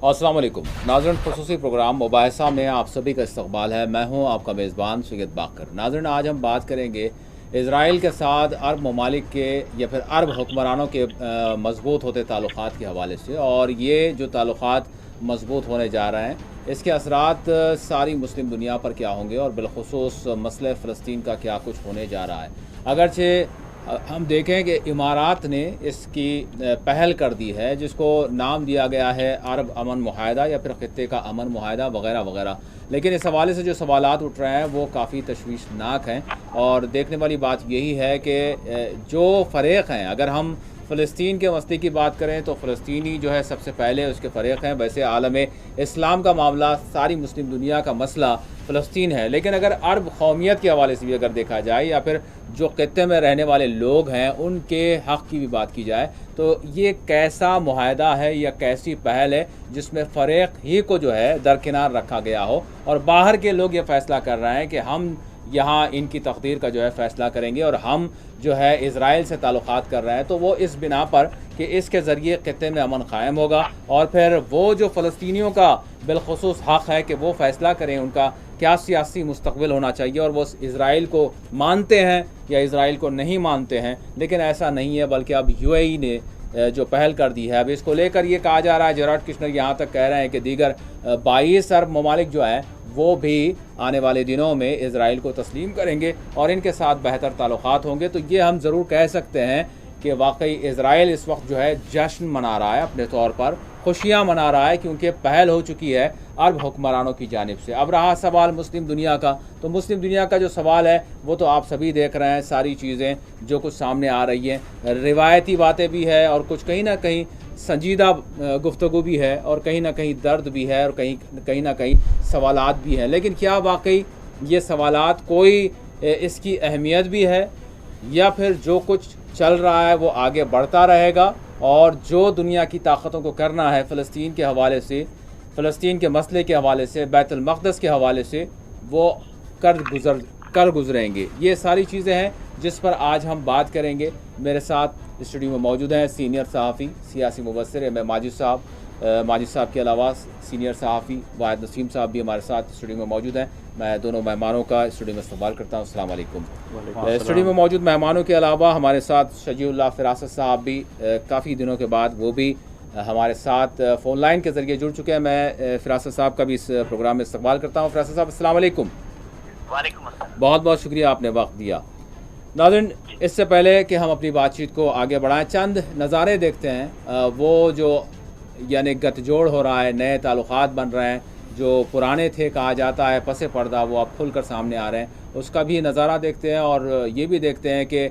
अस्सलाम वालेकुम नाज़रीन, ख़ुसूसी प्रोग्राम मुबाहिसा में आप सभी का इस्तक़बाल है। मैं हूं आपका मेज़बान सैयद बाकर। नाज़रीन, आज हम बात करेंगे इज़राइल के साथ अरब ममालिक के या फिर अरब हुक्मरानों के मज़बूत होते ताल्लुक़ात के हवाले से, और ये जो ताल्लुक़ात मज़बूत होने जा रहे हैं इसके असरात सारी मुस्लिम दुनिया पर क्या होंगे और बिलख़ुसूस मसले फ़लस्तीन का क्या कुछ होने जा रहा है। अगरचे हम देखें कि इमारात ने इसकी पहल कर दी है जिसको नाम दिया गया है अरब अमन मुआहदा या फिर ख़ित्ते का अमन मुआहदा वगैरह वगैरह, लेकिन इस हवाले से जो सवालात उठ रहे हैं वो काफ़ी तशवीशनाक हैं। और देखने वाली बात यही है कि जो फ़रेक़ हैं, अगर हम फ़लस्तीन के मसले की बात करें तो फ़लस्तीनी जो है सबसे पहले उसके फ़रेक़ हैं। वैसे आलम इस्लाम का मामला, सारी मुस्लिम दुनिया का मसला फ़लस्तीन है, लेकिन अगर अरब कौमियत के हवाले से भी अगर देखा जाए या फिर जो ख़ित्ते में रहने वाले लोग हैं उनके हक़ की भी बात की जाए तो ये कैसा मुआहदा है या कैसी पहल है जिसमें फ़रेक़ ही को जो है दरकिनार रखा गया हो और बाहर के लोग ये फ़ैसला कर रहे हैं कि हम यहाँ इनकी तकदीर का जो है फ़ैसला करेंगे और हम जो है इज़राइल से ताल्लुक़ात कर रहे हैं, तो वो इस बिना पर कि इसके ज़रिए ख़ित्ते में अमन क़ायम होगा और फिर वो जो फ़लस्तीनियों का बिलख़ुसूस हक़ है कि वो फ़ैसला करें उनका क्या सियासी मुस्तक़बिल होना चाहिए और वो इज़राइल को मानते हैं या इज़राइल को नहीं मानते हैं। लेकिन ऐसा नहीं है, बल्कि अब यूएई ने जो पहल कर दी है, अब इसको लेकर ये कहा जा रहा है, जेराड कुशनर यहाँ तक कह रहे हैं कि दीगर 22 अरब ममालिक जो है वो भी आने वाले दिनों में इज़राइल को तस्लीम करेंगे और इनके साथ बेहतर ताल्लुक़ात होंगे। तो ये हम ज़रूर कह सकते हैं कि वाकई इज़राइल इस वक्त जो है जश्न मना रहा है, अपने तौर पर खुशियाँ मना रहा है, क्योंकि पहल हो चुकी है अरब हुक्मरानों की जानिब से। अब रहा सवाल मुस्लिम दुनिया का, तो मुस्लिम दुनिया का जो सवाल है वो तो आप सभी देख रहे हैं, सारी चीज़ें जो कुछ सामने आ रही हैं, रिवायती बातें भी है और कुछ कहीं ना कहीं संजीदा गुफ्तगू भी है और कहीं ना कहीं दर्द भी है और कहीं ना कहीं सवालात भी हैं। लेकिन क्या वाकई ये सवालात कोई इसकी अहमियत भी है या फिर जो कुछ चल रहा है वो आगे बढ़ता रहेगा और जो दुनिया की ताकतों को करना है फ़लस्तीन के हवाले से, फ़लस्तीन के मसले के हवाले से, बैतुल मक़दस के हवाले से, वो कर गुजरेंगे। ये सारी चीज़ें हैं जिस पर आज हम बात करेंगे। मेरे साथ स्टूडियो में मौजूद हैं सीनियर सहाफ़ी, सियासी मुबस्सिर एम ए माजिद साहब के अलावा सीनियर सहाफ़ी वाहिद नसीम साहब भी हमारे साथ स्टूडियो में मौजूद हैं। मैं दोनों मेहमानों का स्टूडियो में इस्तक़बाल करता हूँ। अस्सलाम वालेकुम। स्टूडियो में मौजूद मेहमानों के अलावा हमारे साथ शजीउल्लाह फ़िरासत साहब भी काफ़ी दिनों के बाद वो भी हमारे साथ फ़ोन लाइन के ज़रिए जुड़ चुके हैं। मैं फ़िरासत साहब का भी इस प्रोग्राम में इस्तक़बाल करता हूँ। फ़िरासत साहब अस्सलाम वालेकुम। वालेकुम अस्सलाम। बहुत बहुत शुक्रिया, आपने वक्त दिया। नाज़रीन, इससे पहले कि हम अपनी बातचीत को आगे बढ़ाएं, चंद नज़ारे देखते हैं। वो जो यानी गठजोड़ हो रहा है, नए ताल्लुक़ात बन रहे हैं, जो पुराने थे कहा जाता है पसे पर्दा, वो अब खुलकर सामने आ रहे हैं, उसका भी नज़ारा देखते हैं। और ये भी देखते हैं कि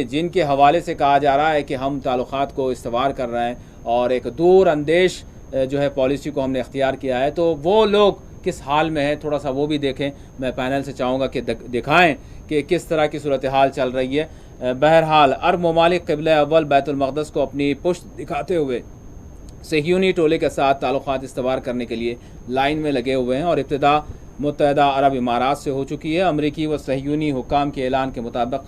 जिनके हवाले से कहा जा रहा है कि हम ताल्लुक़ात को इस्तवार कर रहे हैं और एक दूर अंदेश जो है पॉलिसी को हमने इख्तियार किया है, तो वो लोग किस हाल में है, थोड़ा सा वो भी देखें। मैं पैनल से चाहूँगा कि दिखाएं कि किस तरह की सूरत हाल चल रही है। बहरहाल अरब ममालिक क़िबला अव्वल बैतुल मक़दस को अपनी पुश्त दिखाते हुए सहियूनी टोले के साथ ताल्लुक़ात इस्तवार करने के लिए लाइन में लगे हुए हैं और इब्तिदा मुत्तहदा अरब इमारात से हो चुकी है। अमरीकी व सहियूनी हुक्काम के ऐलान के मुताबिक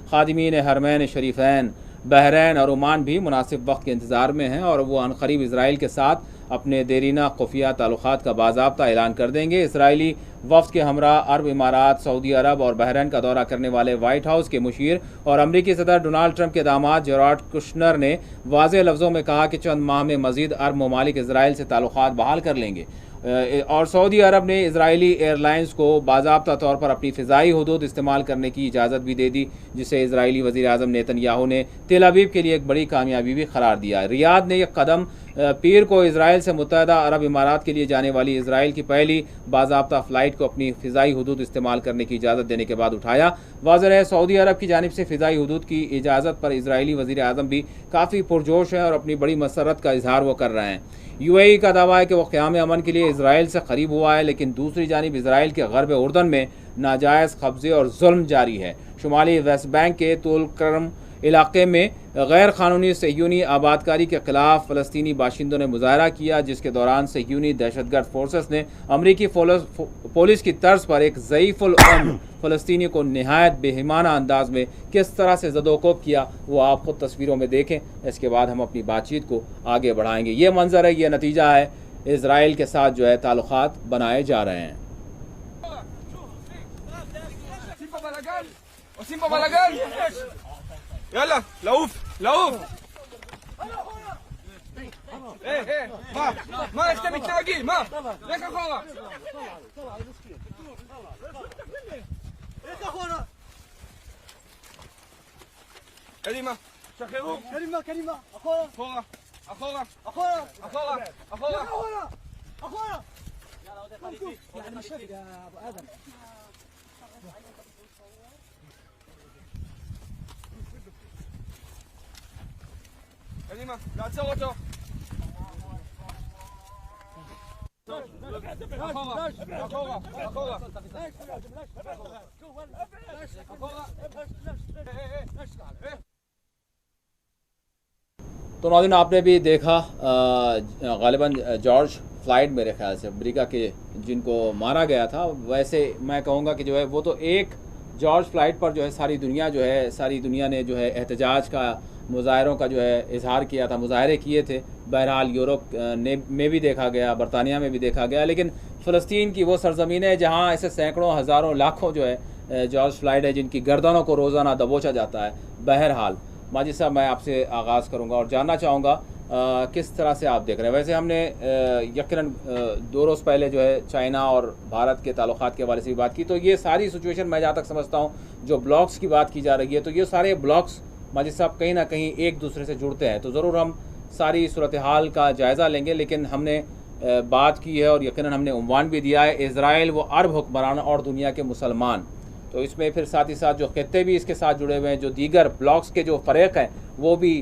खादिमीन हरमैन शरीफ़ैन, बहरैन और ओमान भी मुनासिब वक्त के इंतज़ार में हैं और वो अनक़रीब इज़राइल के साथ अपने देरीना खुफिया ताल्लुक़ात का बाज़ाब्ता ऐलान कर देंगे। इसराइली वफ़द के हमरा अरब इमारात, सऊदी अरब और बहरैन का दौरा करने वाले वाइट हाउस के मुशीर और अमरीकी सदर डोनाल्ड ट्रंप के दामाद जेराड कुशनर ने वाज़ेह लफ्ज़ों में कहा कि चंद माह में मज़ीद अरब ममालिक इज़राइल से ताल्लुक़ात बहाल कर लेंगे। और सऊदी अरब ने इज़राइली एयरलाइंस को बाज़ाब्ता तौर पर अपनी फ़िज़ाई हुदूद इस्तेमाल करने की इजाज़त भी दे दी, जिसे इज़राइली वज़ीर आज़म नेतन्याहू ने तेल अवीव के लिए एक बड़ी कामयाबी भी करार दिया। रियाद ने यह कदम पीर को इज़राइल से मुत्तहदा अरब इमारात के लिए जाने वाली इज़राइल की पहली बाज़ाब्ता फ़्लाइट को अपनी फ़िज़ाई हुदूद इस्तेमाल करने की इजाज़त देने के बाद उठाया। वाज़ेह है, सऊदी अरब की जानिब से फ़िज़ाई हुदूद की इजाज़त पर इज़राइली वज़ीर आज़म भी काफ़ी पुरजोश है और अपनी बड़ी मसरत का इजहार वो कर रहे हैं। यूएई का दावा है कि वह क़याम अमन के लिए इज़राइल से करीब हुआ है, लेकिन दूसरी जानिब इज़राइल के ग़र्ब उर्दन में नाजायज़ कब्ज़े और जुल्म जारी है। शुमाली वेस्ट बैंक के तुल करम इलाके में गैर कानूनी सहयूनी आबादकारी के खिलाफ फ़लस्तीनी बाशिंदों ने मुजाहरा किया, जिसके दौरान सहयूनी दहशतगर्द फोर्सेस ने अमरीकी पुलिस की तर्ज पर एक ज़ईफ़ुल उम्र फ़लस्तीनी को नहायत बेईमाना अंदाज में किस तरह से ज़दोकोब किया, वो आप खुद तस्वीरों में देखें। इसके बाद हम अपनी बातचीत को आगे बढ़ाएंगे। ये मंजर है, ये नतीजा है इजराइल के साथ जो है ताल्लुकात बनाए जा रहे हैं। קדימה, שחררו. קדימה, קדימה, אחורה. אחורה, אחורה, אחורה, אחורה, אחורה. אחורה, אחורה. יאללה, עוד אחד איתי. יאללה, שב, יא אבו אדם. קדימה, לעצור אותו. אחורה, אחורה, אחורה. तो नाज़रीन, आपने भी देखा गालिबन जॉर्ज फ्लाइड मेरे ख्याल से अमेरिका के जिनको मारा गया था। वैसे मैं कहूँगा कि जो है वो तो एक जॉर्ज फ्लाइड पर जो है सारी दुनिया ने जो है एहतजाज का, मुजाहरों का जो है इजहार किया था, मुजाहरे किए थे। बहरहाल यूरोप में भी देखा गया, बरतानिया में भी देखा गया, लेकिन फ़लस्तीन की वो सरज़मीन है जहाँ ऐसे सैकड़ों, हज़ारों, लाखों जो है जॉर्ज फ्लाइड है जिनकी गर्दनों को रोज़ाना दबोचा जाता है। बहरहाल माजिद साहब, मैं आपसे आगाज़ करूँगा और जानना चाहूँगा किस तरह से आप देख रहे हैं। वैसे हमने यकीनन 2 रोज़ पहले जो है चाइना और भारत के ताल्लुकात के हवाले से भी बात की, तो ये सारी सिचुएशन मैं जहाँ तक समझता हूँ, जो ब्लॉक्स की बात की जा रही है, तो ये सारे ब्लॉक्स माजिद साहब कहीं ना कहीं एक दूसरे से जुड़ते हैं। तो ज़रूर हम सारी सूरत हाल का जायज़ा लेंगे, लेकिन हमने बात की है और यकीनन हमने उन्वान भी दिया है इज़राइल व अरब हुक्मरान और दुनिया के मुसलमान। तो इसमें फिर साथ ही साथ जो खित्ते भी इसके साथ जुड़े हुए हैं, जो दीगर ब्लॉक्स के जो फ़रेक हैं वो भी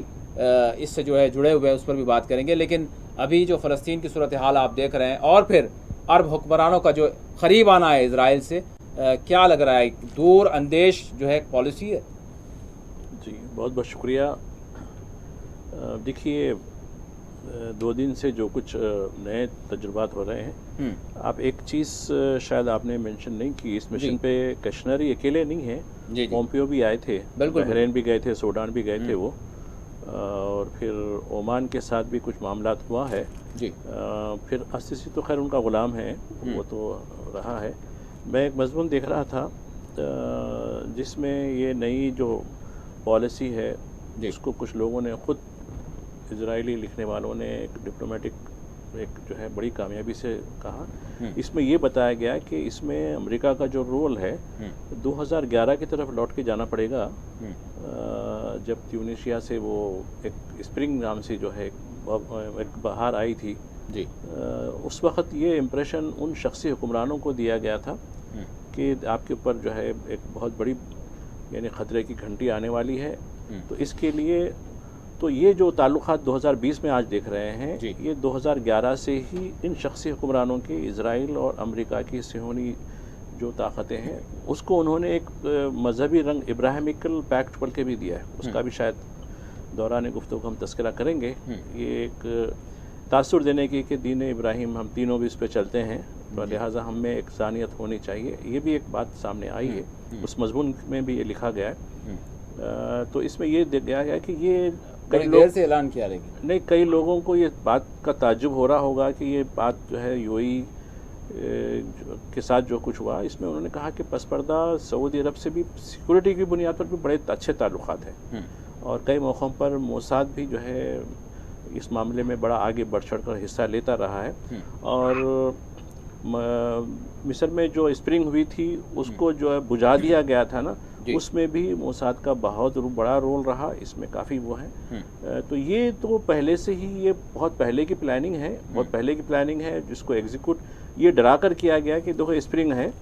इससे जो है जुड़े हुए हैं, उस पर भी बात करेंगे। लेकिन अभी जो फ़लस्तीन की सूरत हाल आप देख रहे हैं और फिर अरब हुक्मरानों का जो करीब आना है इज़राइल से, क्या लग रहा है, दूर अंदेश जो है एक पॉलिसी है? जी, बहुत बहुत शुक्रिया। देखिए, 2 दिन से जो कुछ नए तजुर्बात हो रहे हैं, आप एक चीज़ शायद आपने मेंशन नहीं की, इस मिशन पे कश्मीरी अकेले नहीं है, पोम्पियो भी आए थे, बहरीन भी गए थे, सूडान भी गए थे वो, और फिर ओमान के साथ भी कुछ मामलात हुआ है जी। फिर अस्सी तो खैर उनका ग़ुलाम है, वो तो रहा है। मैं एक मज़मून देख रहा था जिसमें ये नई जो पॉलिसी है उसको कुछ लोगों ने ख़ुद, इजरायली लिखने वालों ने एक डिप्लोमेटिक एक जो है बड़ी कामयाबी से कहा। इसमें ये बताया गया कि इसमें अमेरिका का जो रोल है 2011 की तरफ लौट के जाना पड़ेगा, जब ट्यूनीशिया से वो एक स्प्रिंग नाम से जो है एक बहार आई थी जी। उस वक़्त ये इम्प्रेशन उन शख्सी हुक्मरानों को दिया गया था कि आपके ऊपर जो है एक बहुत बड़ी यानी ख़तरे की घंटी आने वाली है। तो इसके लिए तो ये जो ताल्लुकात 2020 में आज देख रहे हैं, ये 2011 से ही इन शख्सी हुक्मरानों के इज़राइल और अमेरिका की सिहोनी जो ताकतें हैं उसको उन्होंने एक मजहबी रंग इब्राहिमिकल पैक्ट बोल के भी दिया है। उसका भी शायद दौरान गुफ्तगू हम तस्करा करेंगे। ये एक तासुर देने की कि दीन इब्राहिम हम तीनों भी इस पर चलते हैं, तो लिहाजा हम में एक सानियत होनी चाहिए। ये भी एक बात सामने आई है, उस मजमून में भी ये लिखा गया है। तो इसमें ये दिया गया कि ये कई लोग से ऐलान किया, लेकिन नहीं, कई लोगों को ये बात का ताज्जुब हो रहा होगा कि ये बात जो है यूएई के साथ जो कुछ हुआ, इसमें उन्होंने कहा कि पसपर्दा सऊदी अरब से भी सिक्योरिटी की बुनियाद पर भी बड़े अच्छे ताल्लुकात हैं और कई मौक़ों पर मोसाद भी जो है इस मामले में बड़ा आगे बढ़ चढ़ कर हिस्सा लेता रहा है। और मिस्र में जो स्प्रिंग हुई थी उसको जो है बुझा दिया गया था ना, उसमें भी मोसाद का बहुत बड़ा रोल रहा, इसमें काफ़ी वो है। तो ये तो पहले से ही, ये बहुत पहले की प्लानिंग है, बहुत पहले की प्लानिंग है जिसको एग्जीक्यूट ये डरा कर किया गया कि देखो स्प्रिंग है,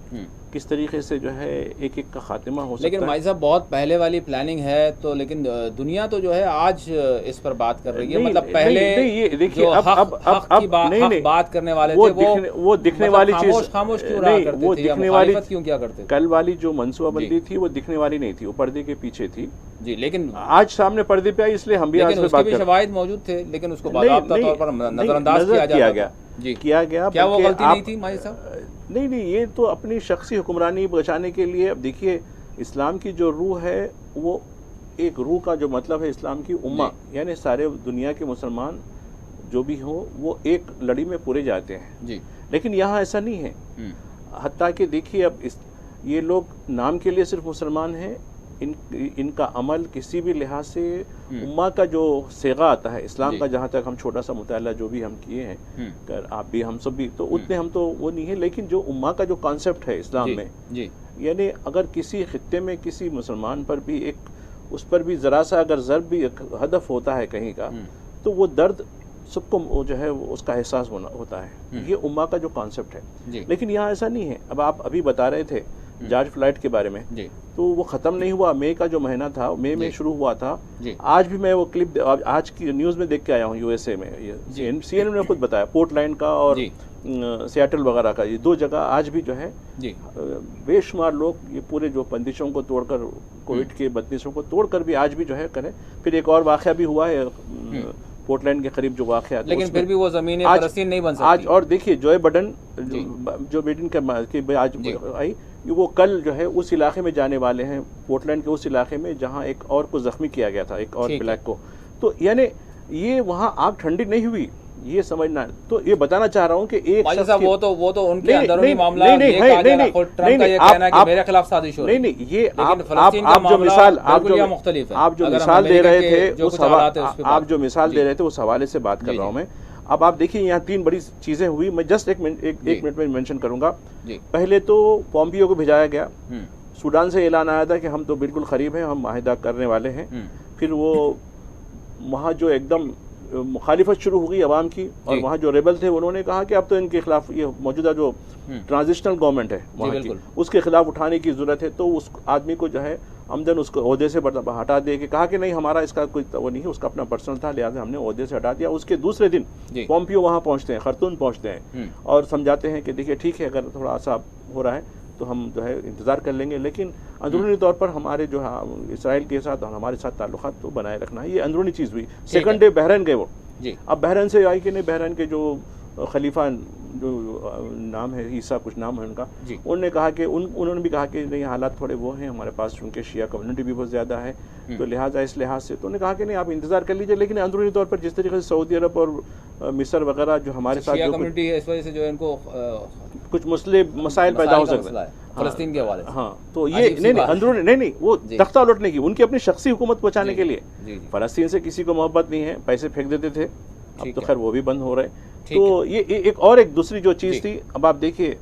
किस तरीके से जो है एक एक का खात्मा हो सकता है। लेकिन भाई साहब बहुत पहले वाली प्लानिंग है, तो लेकिन दुनिया तो जो है आज इस पर बात कर रही है। मतलब पहले ये देखिए जो अब बात करने वाले थे वो दिखने वाली चीज खामोश क्यों रहा करते थे, वो दिखने वाली क्यों क्या करते थे? कल वाली जो मनसूबाबंदी थी वो दिखने वाली नहीं थी, वो पर्दे के पीछे थी जी। लेकिन आज सामने पर्दे पे आई, इसलिए हम भी आज पे बात कर रहे हैं। शवाहिद मौजूद थे, लेकिन उसको बाकायदा तौर पर नजरअंदाज किया गया जी, किया गया। क्या वो गलती नहीं थी माई साहब? नहीं, ये तो अपनी शख्सी हुक्मरानी बचाने के लिए। अब देखिए, इस्लाम की जो रूह है, वो एक रूह का जो मतलब है इस्लाम की उम्मा, यानी सारे दुनिया के मुसलमान जो भी हो वो एक लड़ी में पूरे जाते हैं जी। लेकिन यहाँ ऐसा नहीं है। हत्ता कि देखिए, अब ये लोग नाम के लिए सिर्फ मुसलमान हैं, इनका अमल किसी भी लिहाज से उम्मा का जो सेगा आता है इस्लाम का, जहाँ तक हम छोटा सा मुताला जो भी हम किए हैं, कर आप भी हम सब भी, तो उतने हम तो वो नहीं है। लेकिन जो उम्मा का जो कॉन्सेप्ट है इस्लाम में, यानी अगर किसी खित्ते में किसी मुसलमान पर भी एक उस पर भी ज़रा सा अगर ज़र्ब भी हदफ होता है कहीं का, तो वो दर्द सबको जो है उसका एहसास होता है। ये उम्मा का जो कॉन्सेप्ट है। लेकिन यहाँ ऐसा नहीं है। अब आप अभी बता रहे थे जॉर्ज फ्लॉयड के बारे में, तो वो ख़त्म नहीं हुआ। मई का जो महीना था, मई में शुरू हुआ था। आज भी मैं वो क्लिप आज की न्यूज़ में देख के आया हूँ। यूएसए में CNN ने खुद बताया, पोर्टलैंड का और सियाटल वगैरह का, ये 2 जगह आज भी जो है बेशुमार लोग ये पूरे जो बंदिशों को तोड़कर, कोविड के बंदिशों को तोड़कर भी आज भी जो है करें। फिर एक और वाक़या भी हुआ है पोर्टलैंड के करीब जो वाक़या, लेकिन फिर भी वो ज़मीन फ़लस्तीन नहीं बन सकती आज। और देखिए, जो बाइडेन के आज आई, वो कल जो है उस इलाके में जाने वाले हैं, पोर्टलैंड के उस इलाके में जहां एक और को जख्मी किया गया था, एक और ब्लैक को। तो यानी ये वहां आग ठंडी नहीं हुई, ये समझना। तो ये बताना चाह रहा हूँ कि एक वो तो उनके अंदरूनी मामला, ये कहा जा रहा है ट्रंप का ये कहना है कि मेरे खिलाफ साजिश हो रही है। नहीं, ये आप जो मिसाल आप जो मिसाल दे रहे थे उस हवाले से बात कर रहा हूँ मैं। अब आप देखिए, यहाँ 3 बड़ी चीजें हुई। मैं जस्ट एक मिनट में मेंशन करूंगा। पहले तो पोम्पियो को भेजाया गया, सूडान से ऐलान आया था कि हम तो बिल्कुल करीब हैं, हम माहिदा करने वाले हैं। फिर वो वहाँ जो एकदम मुखालिफत शुरू हो गई अवाम की, और वहाँ जो रेबल थे उन्होंने कहा कि अब तो इनके खिलाफ, ये मौजूदा जो ट्रांजिशनल गवर्नमेंट है वहाँ की, उसके खिलाफ उठाने की ज़रूरत है। तो उस आदमी को जो है आमदन उसको ओहदे से हटा दे के कहा कि नहीं, हमारा इसका कोई वो नहीं है, उसका अपना पर्सनल था, लिहाजा हमने ओहदे से हटा दिया। उसके दूसरे दिन पोम्पियो वहाँ पहुँचते हैं, खर्तून पहुँचते हैं और समझाते हैं कि देखिए ठीक है, अगर थोड़ा सा हो रहा है तो हम जो है इंतज़ार कर लेंगे, लेकिन अंदरूनी तौर पर हमारे जो है इसराइल के साथ और हमारे साथ ताल्लुकात तो बनाए रखना है। ये अंदरूनी चीज़ हुई। सेकंड डे बहरीन गए वो। अब बहरीन से आई कि नहीं, बहरीन के जो खलीफा जो नाम है, ईसा कुछ नाम है उनका, उन्होंने कहा कि उन्होंने भी कहा कि नहीं, हालात थोड़े वो हैं हमारे पास, चूँकि शिया कम्युनिटी भी बहुत ज़्यादा है, तो लिहाजा इस लिहाज से तो उन्होंने कहा कि नहीं, आप इंतज़ार कर लीजिए। लेकिन अंदरूनी तौर पर जिस तरीके से सऊदी अरब और मिस्र वगैरह जो हमारे साथ जो कम्युनिटी है, इस वजह से जो इनको कुछ मसाइल पैदा हो सकते हैं फ़लस्तीन के हवाले से। हाँ, तो ये नहीं अंदरूनी नहीं, वो तख्ता उलटने की, उनकी अपनी शख्सी हुकूमत बचाने के लिए। फ़लस्तीन से किसी को मोहब्बत नहीं है, पैसे फेंक देते थे, अब तो खैर वो भी बंद हो रहे। तो ये एक दूसरी जो चीज़ थी। अब आप देखिए,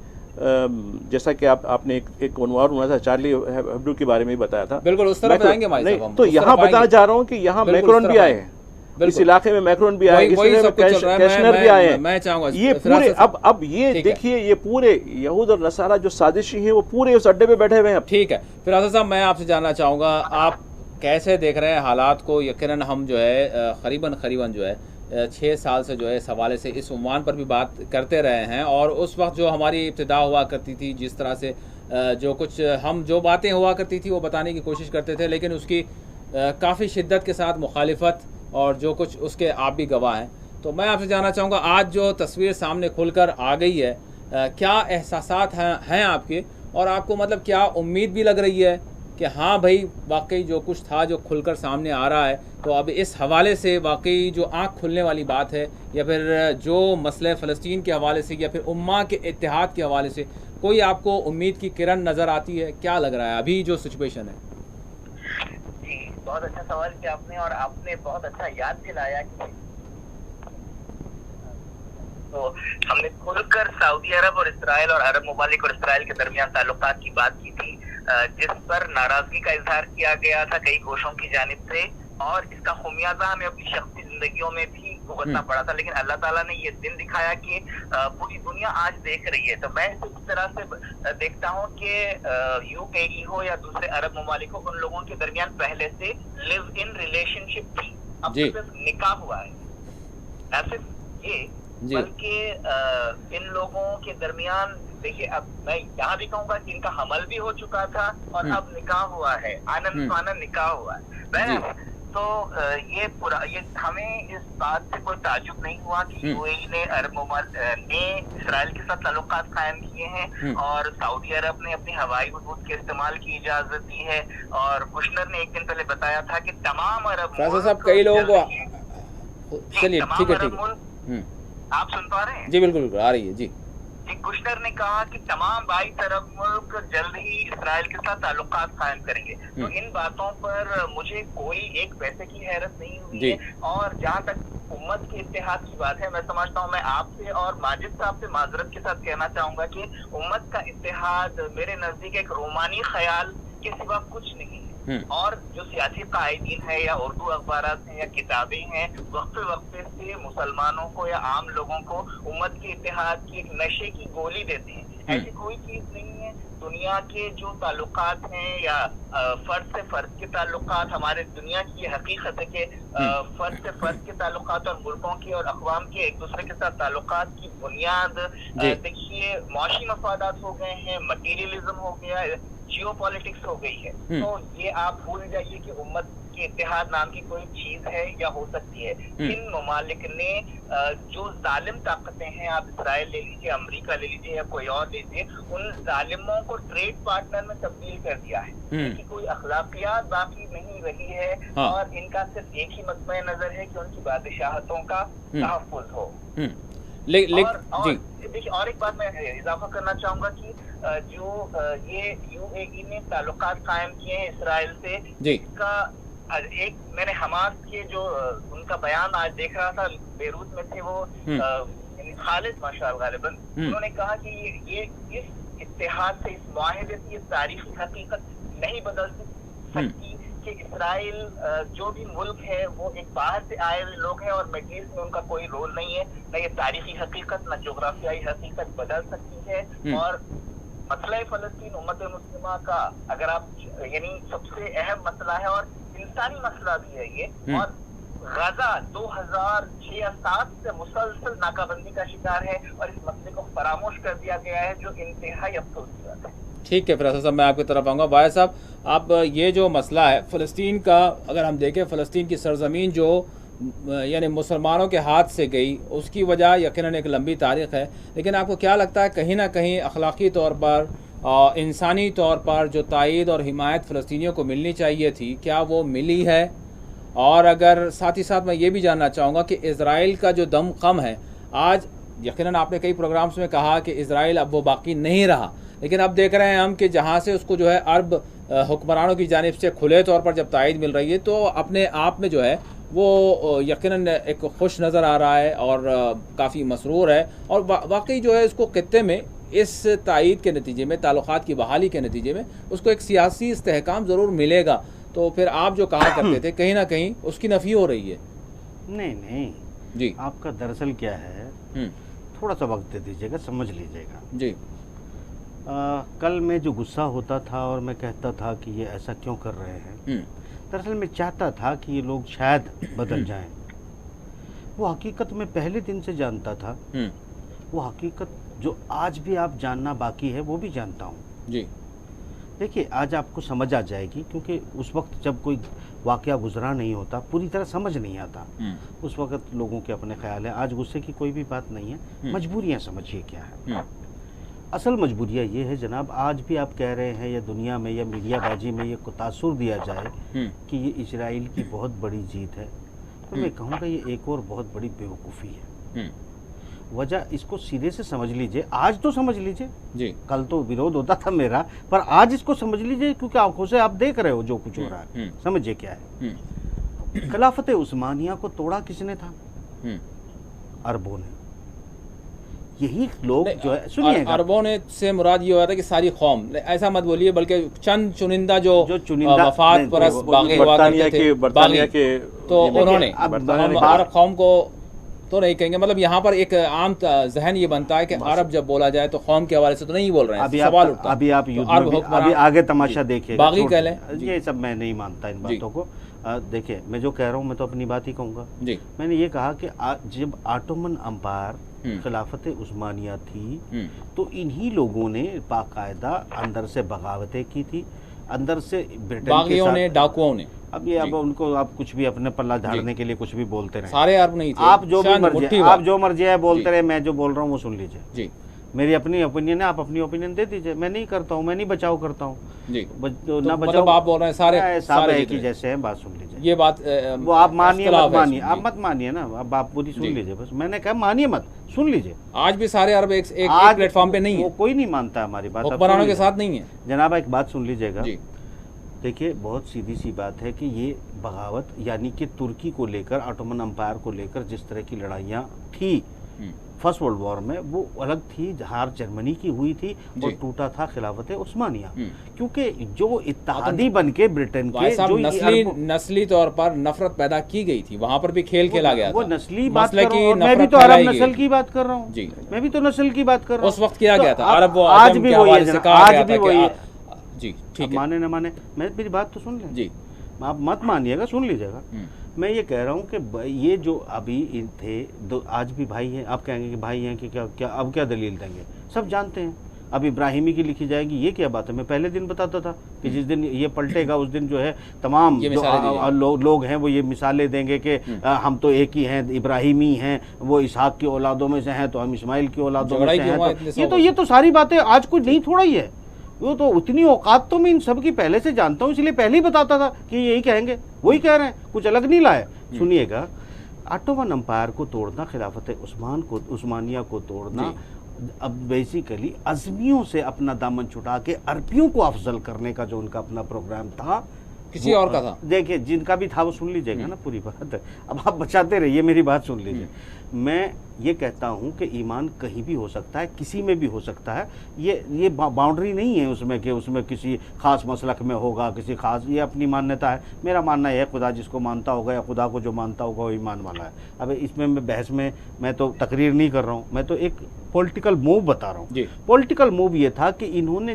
जैसा कि आपने एक उन्वान हुआ था, चार्ली हेब्डो के बारे में बताया था। बिल्कुल उस तरफ जाएंगे भाई साहब। तो यहाँ बताना चाह रहा हूँ कि यहाँ मैक्रोन भी आए हैं, इस इलाके में मैक्रोन भी आए, कैशनर भी आए हैं। मैं चाहूंगा ये पूरे अब ये देखिए, ये पूरे यहूद और नसारा जो साजिशी हैं वो पूरे उस अड्डे पे बैठे हुए हैं। ठीक है, फिर आसिफ साहब, मैं आपसे जानना चाहूँगा, आप कैसे देख रहे हैं हालात को? यकीनन हम जो है करीबन जो है 6 साल से जो है इस हवाले से इस उन्वान पर भी बात करते रहे हैं, और उस वक्त जो हमारी इब्तिदा हुआ करती थी, जिस तरह से जो बातें हुआ करती थी वो बताने की कोशिश करते थे, लेकिन उसकी काफ़ी शिद्दत के साथ मुखालिफत और जो कुछ उसके आप भी गवाह हैं। तो मैं आपसे जानना चाहूँगा, आज जो तस्वीर सामने खुलकर आ गई है, क्या एहसासात हैं आपके, और आपको मतलब क्या उम्मीद भी लग रही है कि हाँ भाई वाकई जो कुछ था जो खुलकर सामने आ रहा है, तो अब इस हवाले से वाकई जो आँख खुलने वाली बात है, या फिर जो मसले फ़लस्तीन के हवाले से या फिर उम्मा के इत्तेहाद के हवाले से कोई आपको उम्मीद की किरण नज़र आती है? क्या लग रहा है अभी जो सिचुएशन है? जी, बहुत अच्छा सवाल किया आपने, और आपने बहुत अच्छा याद दिलाया कि तो हमने खुलकर सऊदी अरब और इसराइल और अरब ममालिक और इसराइल के दरमियान ताल्लुकात की बात की थी, जिस पर नाराजगी का इजहार किया गया था कई गोशों की जानिब से, और इसका खुमियाजा हमें अपनी शख्सी जिंदगियों में भी भुगतना पड़ा था, लेकिन अल्लाह ताला ने ये दिन दिखाया कि पूरी दुनिया आज देख रही है। तो मैं इस तरह से देखता हूँ कि यूएई हो या दूसरे अरब ममालिक हो, उन लोगों के दरमियान पहले से लिव इन रिलेशनशिप थी, अब सिर्फ निकाह हुआ है। न सिर्फ ये बल्कि इन लोगों के दरमियान देखिए, अब मैं यहाँ भी कहूँगा कि इनका हमल भी हो चुका था और अब निकाह हुआ है, आनंद आनंद निकाह हुआ है। तो ये हमें इस बात से कोई ताजुब नहीं हुआ कि यूएई ने अरब ने इसराइल के साथ ताल्लुकात कायम किए हैं और सऊदी अरब ने अपनी हवाई हदूद के इस्तेमाल की इजाजत दी है। और कुशनर ने एक दिन पहले बताया था कि तमाम अरब साहब कई लोगों को, चलिए ठीक है, आप सुन पा रहे हैं? जी बिल्कुल आ रही है जी। कुशनर ने कहा कि तमाम 22 अरब मुल्क जल्द ही इसराइल के साथ ताल्लुकात कायम करेंगे। तो इन बातों पर मुझे कोई एक पैसे की हैरत नहीं हुई है। और जहाँ तक उम्मत के इत्तेहाद की बात है, मैं समझता हूँ, मैं आपसे और माजिद साहब से माजरत के साथ कहना चाहूंगा कि उम्मत का इत्तेहाद मेरे नजदीक एक रोमानी ख्याल के सिवा कुछ नहीं है। और जो सियासी कायदीन है या उर्दू अखबारात हैं या किताबें हैं, वक्फे वक्फे से मुसलमानों को या आम लोगों को उम्मत के इत्तेहाद की एक नशे की गोली देते हैं। ऐसी कोई चीज नहीं है। दुनिया के जो ताल्लुकात हैं या फर्द से फर्द के ताल्लुकात, हमारे दुनिया की ये हकीकत है कि फर्द से फर्द के ताल्लुकात और मुल्कों के और अक़वाम के एक दूसरे के साथ ताल्लुकात की बुनियाद देखिए मुआशी मफादात हो गए हैं, मटीरियलिज्म हो गया, जियो पॉलिटिक्स हो गई है। तो ये आप भूल जाइए कि उम्मत के इत्तेहाद नाम की कोई चीज है या हो सकती है। इन ममालिक ने जो जालिम ताकतें हैं, आप इसराइल ले लीजिए, अमेरिका ले लीजिए या कोई और लीजिए, उन जालिमों को ट्रेड पार्टनर में तब्दील कर दिया है। इनकी कोई अखलाकियात बाकी नहीं रही है और इनका सिर्फ एक ही मकसद नजर है कि उनकी बादशाहतों का तहफ़्फ़ुज़ हो। देखिए, और एक बात मैं इजाफा करना चाहूंगा कि जो ये यूएई ने ताल्लुकात कायम किए हैं इसराइल से, इसका एक मैंने हमास के जो उनका बयान आज देख रहा था, बेरूत में थे वो खालिद माशाल गालिबन, उन्होंने कहा कि ये इस इत्तेहाद से, इस मुआहिदे से ये तारीखी हकीकत नहीं बदल सकती कि इसराइल जो भी मुल्क है वो एक बाहर से आए हुए लोग हैं और मिडिल ईस्ट में उनका कोई रोल नहीं है। न ये तारीखी हकीकत न जोग्राफियाई हकीकत बदल सकती है। और मसला फ़लस्तीन उम्मत मुस्लिमा का अगर आप यानी सबसे अहम मसला है और इंसानी मसला भी है ये। और गजा 2006 या 2007 से मुसलसल नाकाबंदी का शिकार है और इस मसले को फरामोश कर दिया गया है, जो इंतहाई अफसोस की बात है। ठीक है फिरोज साहब, मैं आपकी तरफ आऊँगा। भाई साहब, आप ये जो मसला है फ़लस्तीन का, अगर हम देखें फ़लस्तीन की सरज़मीन जो यानी मुसलमानों के हाथ से गई, उसकी वजह यकीनन एक लंबी तारीख़ है, लेकिन आपको क्या लगता है कहीं ना कहीं अखलाकी तौर पर, इंसानी तौर पर जो तायीद और हिमायत फ़लस्तीनियों को मिलनी चाहिए थी, क्या वो मिली है? और अगर साथ ही साथ मैं ये भी जानना चाहूँगा कि इज़राइल का जो दम कम है आज, यकीनन आपने कई प्रोग्राम्स में कहा कि इज़राइल अब वो बाकी नहीं रहा, लेकिन अब देख रहे हैं हम कि जहाँ से उसको जो है अरब हुक्मरानों की जानिब से खुले तौर पर जब तायीद मिल रही है, तो अपने आप में जो है वो यकीनन एक खुश नज़र आ रहा है और काफ़ी मसरूर है। और वाकई जो है इसको खित्ते में इस तायीद के नतीजे में, ताल्लुकात की बहाली के नतीजे में उसको एक सियासी इस्तेहकाम ज़रूर मिलेगा। तो फिर आप जो कहा करते थे कहीं ना कहीं उसकी नफ़ी हो रही है। नहीं जी, आपका दरअसल क्या है, थोड़ा सा वक्त दे दीजिएगा, समझ लीजिएगा जी। कल में जो गुस्सा होता था और मैं कहता था कि ये ऐसा क्यों कर रहे हैं, दरअसल मैं चाहता था कि ये लोग शायद बदल जाएं। वो हकीकत में पहले दिन से जानता था, वो हकीकत जो आज भी आप जानना बाकी है वो भी जानता हूँ जी। देखिए, आज आपको समझ आ जाएगी, क्योंकि उस वक्त जब कोई वाक़या गुजरा नहीं होता, पूरी तरह समझ नहीं आता, उस वक्त लोगों के अपने ख्याल हैं। आज गुस्से की कोई भी बात नहीं है, मजबूरियाँ समझिए क्या है। असल मजबूरियाँ ये है जनाब, आज भी आप कह रहे हैं या दुनिया में या मीडियाबाजी में ये तासुर दिया जाए कि ये इजराइल की बहुत बड़ी जीत है, तो मैं कहूँगा ये एक और बहुत बड़ी बेवकूफ़ी है। वजह इसको सीधे से समझ लीजिए, आज तो समझ लीजिए जी, कल तो विरोध होता था मेरा, पर आज इसको समझ लीजिए, क्योंकि आंखों से आप देख रहे हो जो कुछ हो रहा है। समझिए क्या है, खिलाफत उस्मानिया को तोड़ा किसने था? अरबों ने। यही लोग जो है, सुनिए, अरबों ने से मुराद ये हुआ था कि सारी कौम, ऐसा मत बोलिए, बल्कि चंद चुनिंदा जो वफाद परस्त बागी हुआ करते थे, तो उन्होंने अरब कौम को तो नहीं कहेंगे, मतलब यहाँ पर एक आम जहन ये बनता है कि अरब जब बोला जाए तो कौम के हवाले से तो नहीं बोल रहे हैं, सवाल उठता है। अभी आप अभी आगे तमाशा देखिए, बागी कह लें, ये सब मैं नहीं मानता इन बातों को। देखिए मैं जो कह रहा हूँ मैं तो अपनी बात ही कहूँगा। मैंने ये कहा कि जब ऑटोमन अम्पायर खिलाफत उस्मानिया थी तो इन्हीं लोगों ने बाकायदा अंदर से बगावतें की थी, अंदर से ब्रिटेन के साथ, डाकुओं ने। अब ये अब उनको आप कुछ भी अपने पल्ला झाड़ने के लिए कुछ भी बोलते रहे, सारे अरब नहीं थे, आप जो भी मर्जी आप जो मर्जी है बोलते रहे, मैं जो बोल रहा हूँ वो सुन लीजिए जी। मेरी अपनी ओपिनियन है, आप अपनी ओपिनियन दे दीजिए। मैं नहीं करता हूँ, मैं नहीं बचाव करता हूँ जी। ना बचाव मतलब आप बोल रहे हैं सारे एक ही जैसे हैं। बात सुन लीजिए, ये बात वो आप मानिए मत मानिए, आप मत मानिए ना, अब आप पूरी सुन लीजिए बस। मैंने कहा मानिए मत, सुन लीजिए। आज भी सारे अरब एक प्लेटफॉर्म पे नहीं है, वो कोई नहीं मानता हमारी बात, हुक्मरानों के साथ नहीं है। जनाब एक बात सुन लीजिएगा, देखिए बहुत सीधी सी बात है कि ये बगावत यानी कि तुर्की को लेकर, ऑटोमन अम्पायर को लेकर जिस तरह की लड़ाइयाँ थी फर्स्ट वर्ल्ड वॉर में, वो अलग थी। हार जर्मनी की हुई थी और टूटा था खिलाफत उस्मानिया, क्योंकि जो इत्तेहादी बन के ब्रिटेन के जो नस्ली तौर पर नफरत पैदा की गई थी, वहाँ पर भी खेल खेला गया था। वो नस्ली बात कर रहा हूँ, मैं भी तो अरब नस्ल की बात कर रहा हूँ जी, मैं भी तो नस्ल की बात कर रहा हूँ। उस वक्त किया गया था अरब, आज भी वही है, आज भी वही है जी। ठीक है, माने न माने, मैं मेरी बात तो सुन लें जी, आप मत मानिएगा, सुन लीजिएगा। मैं ये कह रहा हूँ कि ये जो अभी थे दो, आज भी भाई हैं। आप कहेंगे कि भाई हैं कि क्या अब क्या दलील देंगे, सब जानते हैं। अब इब्राहिमी की लिखी जाएगी, ये क्या बात है। मैं पहले दिन बताता था कि जिस दिन ये पलटेगा उस दिन जो है तमाम जो लोग हैं वो ये मिसालें देंगे कि हम तो एक ही हैं, इब्राहिमी हैं, वो इसहाक की औलादों में से हैं तो हम इस्माइल की औलादों में से हैं। तो ये तो सारी बातें आज कुछ नहीं थोड़ा ही है, वो तो उतनी औकात तो मैं इन सब की पहले से जानता हूँ, इसलिए पहले ही बताता था कि यही कहेंगे, वही कह रहे हैं, कुछ अलग नहीं लाए। सुनिएगा, ऑटोमन अम्पायर को तोड़ना, खिलाफत उस्मानिया को तोड़ना, अब बेसिकली अज़मियों से अपना दामन छुटा के अरबियों को अफजल करने का जो उनका अपना प्रोग्राम था, किसी और का था। देखिए जिनका भी था वो सुन लीजिएगा ना, पूरी बात है। अब आप बचाते रहिए, मेरी बात सुन लीजिए। मैं ये कहता हूँ कि ईमान कहीं भी हो सकता है, किसी में भी हो सकता है। ये बाउंड्री नहीं है उसमें कि उसमें किसी खास मसलक में होगा, किसी खास, ये अपनी मान्यता है। मेरा मानना है खुदा जिसको मानता होगा या खुदा को जो मानता होगा वो ईमान वाला है। अब इसमें मैं बहस में मैं तो तकरीर नहीं कर रहा हूँ, मैं तो एक पॉलिटिकल मूव बता रहा हूँ। पॉलिटिकल मूव ये था कि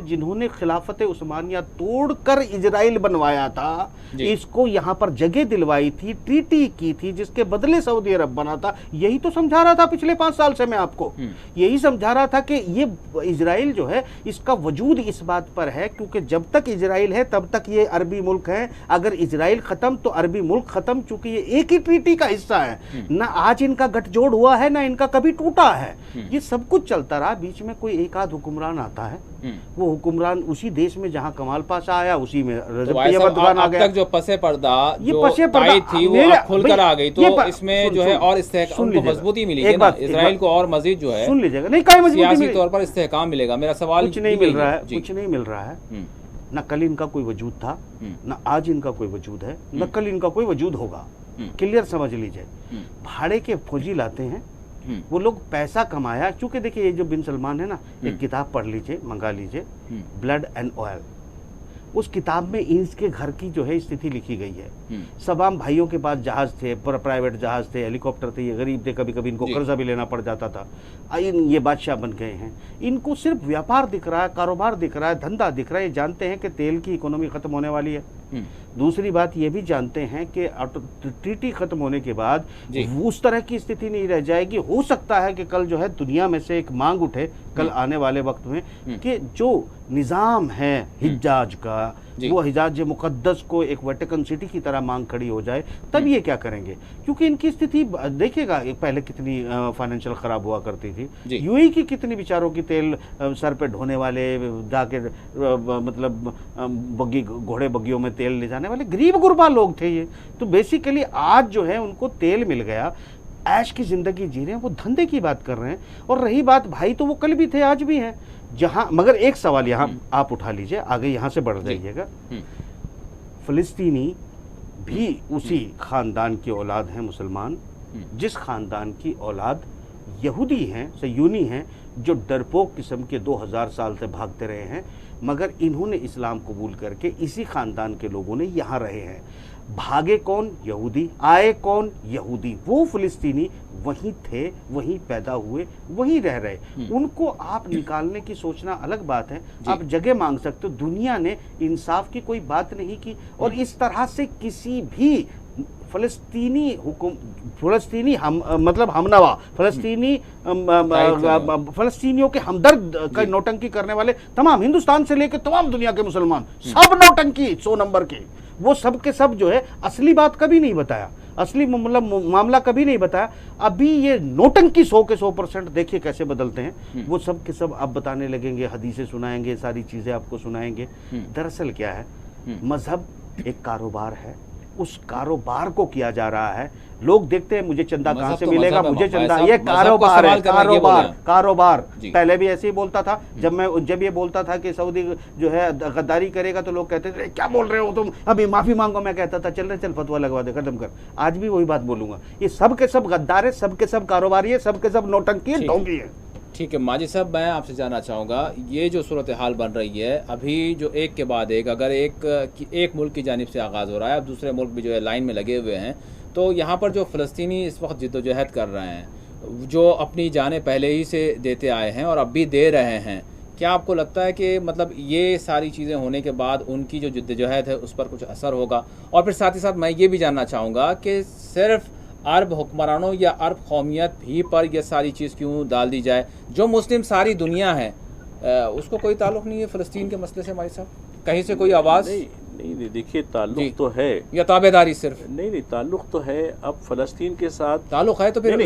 जिन्होंने खिलाफत उस्मानिया तोड़कर इजराइल बनवाया था, इसको यहाँ पर जगह दिलवाई थी, ट्रीटी की थी, जिसके बदले सऊदी अरब बना था। यही तो समझा रहा था पिछले 5 साल से मैं आपको, यही समझा रहा था कि ये इजराइल जो है इसका वजूद इस बात पर है क्योंकि जब तक इजराइल है तब तक ये अरबी मुल्क है, अगर इजराइल खत्म तो अरबी मुल्क खत्म, चूंकि ये एक ही ट्रीटी का हिस्सा है। ना आज इनका गठजोड़ हुआ है, ना इनका कभी टूटा है। ये सब कुछ चलता रहा। बीच में कोई एक आध हुक्मरान आता है, वो हुक्मरान उसी देश में जहाँ कमाल पाशा आया उसी में रजब तैयब एर्दोगान आ गया। तक जो पसे पर्दा थी वो खुलकर आ गई, तो इसमें जो है और उनको मजबूती मिलेगी ना, इजराइल को और मजीद जो है सुन लीजिएगा, नहीं काय मजबूती सियासी तौर पर इस्तेहकाम मिलेगा। मेरा सवाल कुछ नहीं मिल रहा है, कुछ नहीं मिल रहा है। न कल इनका कोई वजूद था, न आज इनका कोई वजूद है, न कल इनका कोई वजूद होगा। क्लियर समझ लीजिए। भाड़े के फौजी लाते हैं वो लोग, पैसा कमाया। क्योंकि देखिए ये जो बिन सलमान है ना, एक किताब पढ़ लीजिए, मंगा लीजिए, ब्लड एंड ऑयल। उस किताब में इसके घर की जो है स्थिति लिखी गई है। सब आम भाइयों के पास जहाज थे, प्राइवेट जहाज थे, हेलीकॉप्टर थे, ये गरीब थे, कभी कभी इनको कर्जा भी लेना पड़ जाता था। ये बादशाह बन गए हैं। इनको सिर्फ व्यापार दिख रहा है, कारोबार दिख रहा है, धंधा दिख रहा है। ये जानते हैं कि तेल की इकोनॉमी खत्म होने वाली है। दूसरी बात ये भी जानते हैं कि ट्रीटी खत्म होने के बाद उस तरह की स्थिति नहीं रह जाएगी। हो सकता है कि कल जो है दुनिया में से एक मांग उठे कल आने वाले वक्त में कि जो निज़ाम है हिजाज का, वो हिजाज मुकद्दस को एक वेटिकन सिटी की तरह मांग खड़ी हो जाए, तब ये क्या करेंगे। क्योंकि इनकी स्थिति देखिएगा पहले कितनी फाइनेंशियल खराब हुआ करती थी। यूएई की कितनी बेचारों की तेल सर पे ढोने वाले, जाके मतलब बग्गी घोड़े बग्गियों में तेल ले जाने वाले गरीब गुरबा लोग थे ये। तो बेसिकली आज जो है उनको तेल मिल गया, ऐश की जिंदगी जी रहे हैं, वो धंधे की बात कर रहे हैं। और रही बात भाई, तो वो कल भी थे आज भी हैं। जहां मगर एक सवाल यहाँ आप उठा लीजिए, आगे यहाँ से बढ़ जाइएगा। फिलिस्तीनी भी उसी खानदान की औलाद हैं मुसलमान, जिस खानदान की औलाद यहूदी हैं, सयूनी हैं, जो डरपोक किस्म के 2000 साल से भागते रहे हैं, मगर इन्होंने इस्लाम कबूल करके इसी ख़ानदान के लोगों ने यहाँ रहे हैं। भागे कौन? यहूदी। आए कौन? यहूदी। वो फ़िलिस्तीनी वहीं थे, वहीं पैदा हुए, वहीं रह रहे। उनको आप निकालने की सोचना अलग बात है, आप जगह मांग सकते हो। दुनिया ने इंसाफ की कोई बात नहीं की, और इस तरह से किसी भी फ़लस्तीनी मतलब हमनवा फ़लस्तीनियों के हमदर्द का नौटंकी करने वाले तमाम हिंदुस्तान से लेकर तमाम दुनिया के मुसलमान, सब नौटंकी 100 नंबर के। वो सब के सब जो है असली बात कभी नहीं बताया, असली मतलब मामला कभी नहीं बताया। अभी ये नौटंकी 100 के 100% देखिए कैसे बदलते हैं। वो सब के सब आप बताने लगेंगे, हदीसें सुनाएंगे, सारी चीज़ें आपको सुनाएंगे। दरअसल क्या है, मजहब एक कारोबार है, उस कारोबार को किया जा रहा है। लोग देखते हैं मुझे चंदा कहां से मिलेगा, मुझे चंदा, ये कारोबार है, कारोबार। पहले भी ऐसे ही बोलता था, जब ये बोलता था कि सऊदी जो है गद्दारी करेगा तो लोग कहते थे क्या बोल रहे हो तुम, अभी माफी मांगो। मैं कहता था चल फतवा लगवा दे, खत्म कर। आज भी वही बात बोलूंगा, ये सब के सब गद्दार है, सब के सब कारोबारी है, सब के सब नौटंकी है, ढोंगी है। ठीक है माजिद साहब, मैं आपसे जानना चाहूँगा, ये जो सूरत हाल बन रही है अभी, जो एक के बाद एक, अगर एक मुल्क की जानिब से आगाज़ हो रहा है, अब दूसरे मुल्क भी जो है लाइन में लगे हुए हैं, तो यहाँ पर जो फ़लस्तीनी इस वक्त जिद्दोजहद कर रहे हैं, जो अपनी जानें पहले ही से देते आए हैं और अब भी दे रहे हैं, क्या आपको लगता है कि मतलब ये सारी चीज़ें होने के बाद उनकी जो जिद्दोजहद है उस पर कुछ असर होगा? और फिर साथ ही साथ मैं ये भी जानना चाहूँगा कि सिर्फ अरब हुक्मरानों या अरब कौमियत भी पर यह सारी चीज़ क्यों डाल दी जाए? जो मुस्लिम सारी दुनिया है उसको कोई ताल्लुक़ नहीं है फ़लस्तीन के मसले से? भाई साहब, कहीं से कोई आवाज़ नहीं, देखिए ताल्लुक़ तो है, या ताबेदारी सिर्फ? नहीं, ताल्लुक़ तो है। अब फ़लस्तीन के साथ ताल्लुक़ है तो फिर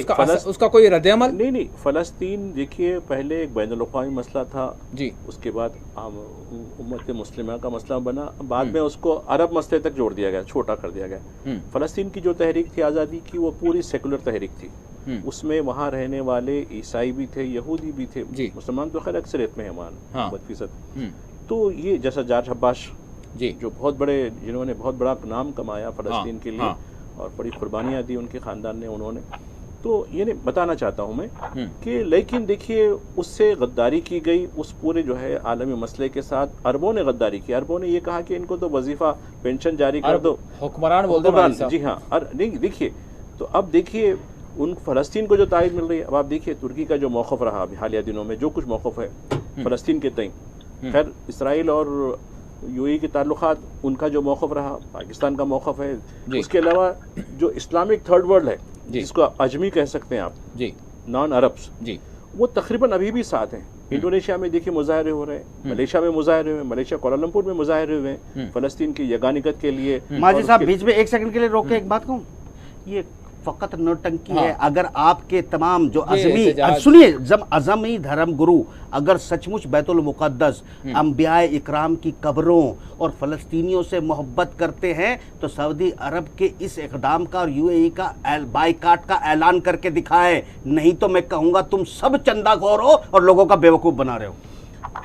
उसका कोई रद्द-ए-अमल? नहीं, फ़लस्तीन देखिए पहले एक बैनुल-अक़वामी मसला था जी, उसके बाद उम्मत मुस्लिमा का मसला बना, बाद में उसको अरब मसले तक जोड़ दिया गया, छोटा कर दिया गया। फ़लस्तीन की जो तहरीक थी आज़ादी की, वो पूरी सेकुलर तहरीक थी। उसमें वहाँ रहने वाले ईसाई भी थे, यहूदी भी थे, मुसलमान तो खैर अक्सरियत में है वहाँ 50%। तो ये जैसा जार्ज अब्बास जी, जो बहुत बड़े, जिन्होंने बहुत बड़ा नाम कमाया फ़लस्तीन के लिए और बड़ी कुर्बानियाँ दी उनके ख़ानदान ने, उन्होंने, तो ये नहीं बताना चाहता हूँ मैं कि, लेकिन देखिए उससे गद्दारी की गई, उस पूरे जो है आलमी मसले के साथ अरबों ने गद्दारी की। अरबों ने ये कहा कि इनको तो वजीफ़ा पेंशन जारी कर दो, हुक्मरान बोलते, जी हाँ। और नहीं देखिए, तो अब देखिए उन फ़लस्तीन को जो तायद मिल रही है, अब आप देखिए तुर्की का जो मौक़िफ़ रहा अभी हालिया दिनों में, जो कुछ मौक़िफ़ है फ़लस्तीन के तय, खैर इसराइल और यूएई के ताल्लुकात, उनका जो मौक़िफ़ रहा, पाकिस्तान का मौक़िफ़ है, उसके अलावा जो इस्लामिक थर्ड वर्ल्ड है जिसको अजमी कह सकते हैं आप जी, नॉन अरब्स जी, वो तकरीबन अभी भी साथ हैं। इंडोनेशिया में देखिए मुजाहरे हो रहे हैं, मलेशिया में मुजाहरे हुए, मलेशिया कोलालमपुर में मुजाहरे हुए हैं फ़लस्तीन की यगानिकत के लिए। माजिद साहब बीच में एक सेकंड के लिए रोक के एक बात कहूँ, ये फ़कत नौटंकी है। अगर आपके तमाम जो सुनिए, जब अज़मी धर्म गुरु अगर सचमुच बैतुल मुक़द्दस, अंबियाए इकराम की कब्रों और फ़लस्तीनियों से मोहब्बत करते हैं तो सऊदी अरब के इस इक़दाम का और यूएई का बाइकाट का ऐलान करके दिखाए, नहीं तो मैं कहूँगा तुम सब चंदाखोर हो और लोगों का बेवकूफ़ बना रहे हो।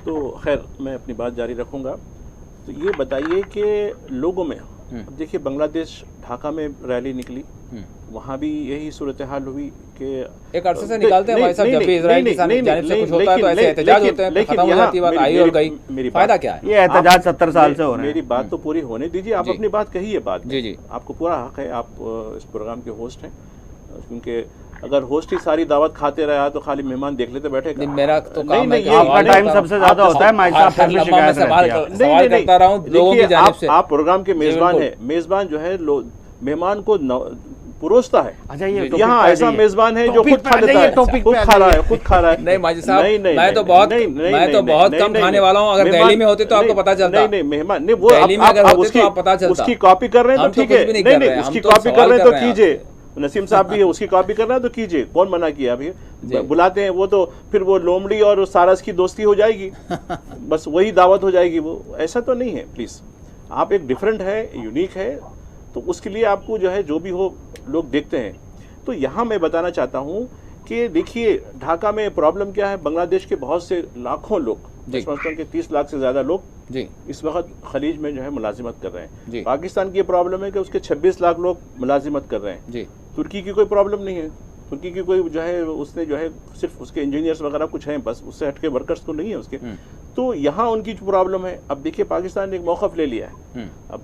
तो खैर मैं अपनी बात जारी रखूँगा। तो ये बताइए कि लोगों में, अब देखिए बांग्लादेश ढाका में रैली निकली, वहाँ भी यही सूरत हाल हुई कि एक अरसे से निकालते हैं भाई साहब, जब भी इजराइल की जानिब से कुछ होता है तो ऐसे एहतजाज होते हैं, खत्म हो जाती है बात, आई और गई, मेरी फायदा क्या है? ये एहतजाज 70 साल से हो रहे हैं। मेरी बात तो पूरी होने दीजिए, आप अपनी बात कहिए। बात जी, आपको पूरा हक है, आप इस प्रोग्राम के होस्ट हैं, क्योंकि अगर होस्ट ही सारी दावत खाते रहा तो खाली मेहमान देख लेते बैठे। मेरा तो काम है, आपका टाइम सबसे ज्यादा होता है, मैं सवाल करता रहा हूं लोगों की जानिब से। आप प्रोग्राम के मेजबान हैं, मेजबान जो है मेहमान को परोसता है। अच्छा, ये यहाँ ऐसा मेजबान है जो खुद खा लेता है, खुद खा रहा है। नहीं माजिद साहब, मैं तो बहुत कम खाने वाला हूँ, अगर दिल्ली में होते तो आपको पता चलता। नहीं मेहमान नहीं, वो उसकी कॉपी कर रहे हैं तो ठीक है, नहीं उसकी कॉपी कर रहे हैं तो कीजिए, नसीम साहब भी है, उसकी कॉपी करना है तो कीजिए, कौन मना किया? अभी बुलाते हैं वो तो फिर वो लोमड़ी और सारस की दोस्ती हो जाएगी, बस वही दावत हो जाएगी, वो ऐसा तो नहीं है। प्लीज़, आप एक डिफरेंट है, यूनिक है, तो उसके लिए आपको जो है जो भी हो लोग देखते हैं। तो यहाँ मैं बताना चाहता हूँ कि देखिए ढाका में प्रॉब्लम क्या है, बांग्लादेश के बहुत से लाखों लोग, के 30 लाख से ज़्यादा लोग जी इस वक्त खलीज में जो है मुलाजिमत कर रहे हैं। पाकिस्तान की प्रॉब्लम है कि उसके 26 लाख लोग मुलाजिमत कर रहे हैं जी। तुर्की की कोई प्रॉब्लम नहीं है, तुर्की की कोई जो है उसने जो है सिर्फ उसके इंजीनियर्स वगैरह कुछ हैं बस, उससे हटके वर्कर्स तो नहीं है उसके। तो यहाँ उनकी जो प्रॉब्लम है, अब देखिए पाकिस्तान ने एक मौक़िफ़ ले लिया है। अब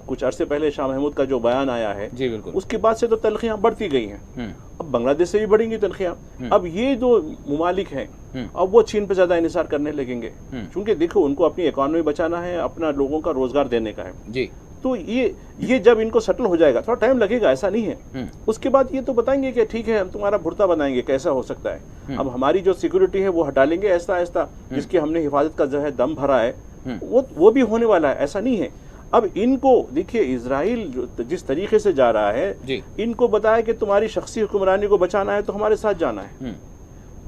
कुछ अरसे पहले शाह महमूद का जो बयान आया है जी बिल्कुल, उसके बाद से तो तलखियाँ बढ़ती गई हैं। अब बांग्लादेश से भी बढ़ेंगी तलखियाँ। अब ये जो ममालिक हैं अब वो चीन पर ज़्यादा इन्हिसार करने लगेंगे, क्योंकि देखो उनको अपनी इकॉनमी बचाना है, अपना लोगों का रोजगार देने का है जी। तो ये जब इनको सेटल हो जाएगा, थोड़ा टाइम लगेगा, ऐसा नहीं है, उसके बाद ये तो बताएंगे कि ठीक है हम तुम्हारा भुर्ता बनाएंगे, कैसा हो सकता है। अब हमारी जो सिक्योरिटी है वो हटा लेंगे ऐसा ऐसा, जिसकी हमने हिफाजत का जो है दम भरा है वो भी होने वाला है, ऐसा नहीं है। अब इनको देखिए इजराइल जिस तरीके से जा रहा है, इनको बताया कि तुम्हारी शख्सी हुक्मरानी को बचाना है तो हमारे साथ जाना है।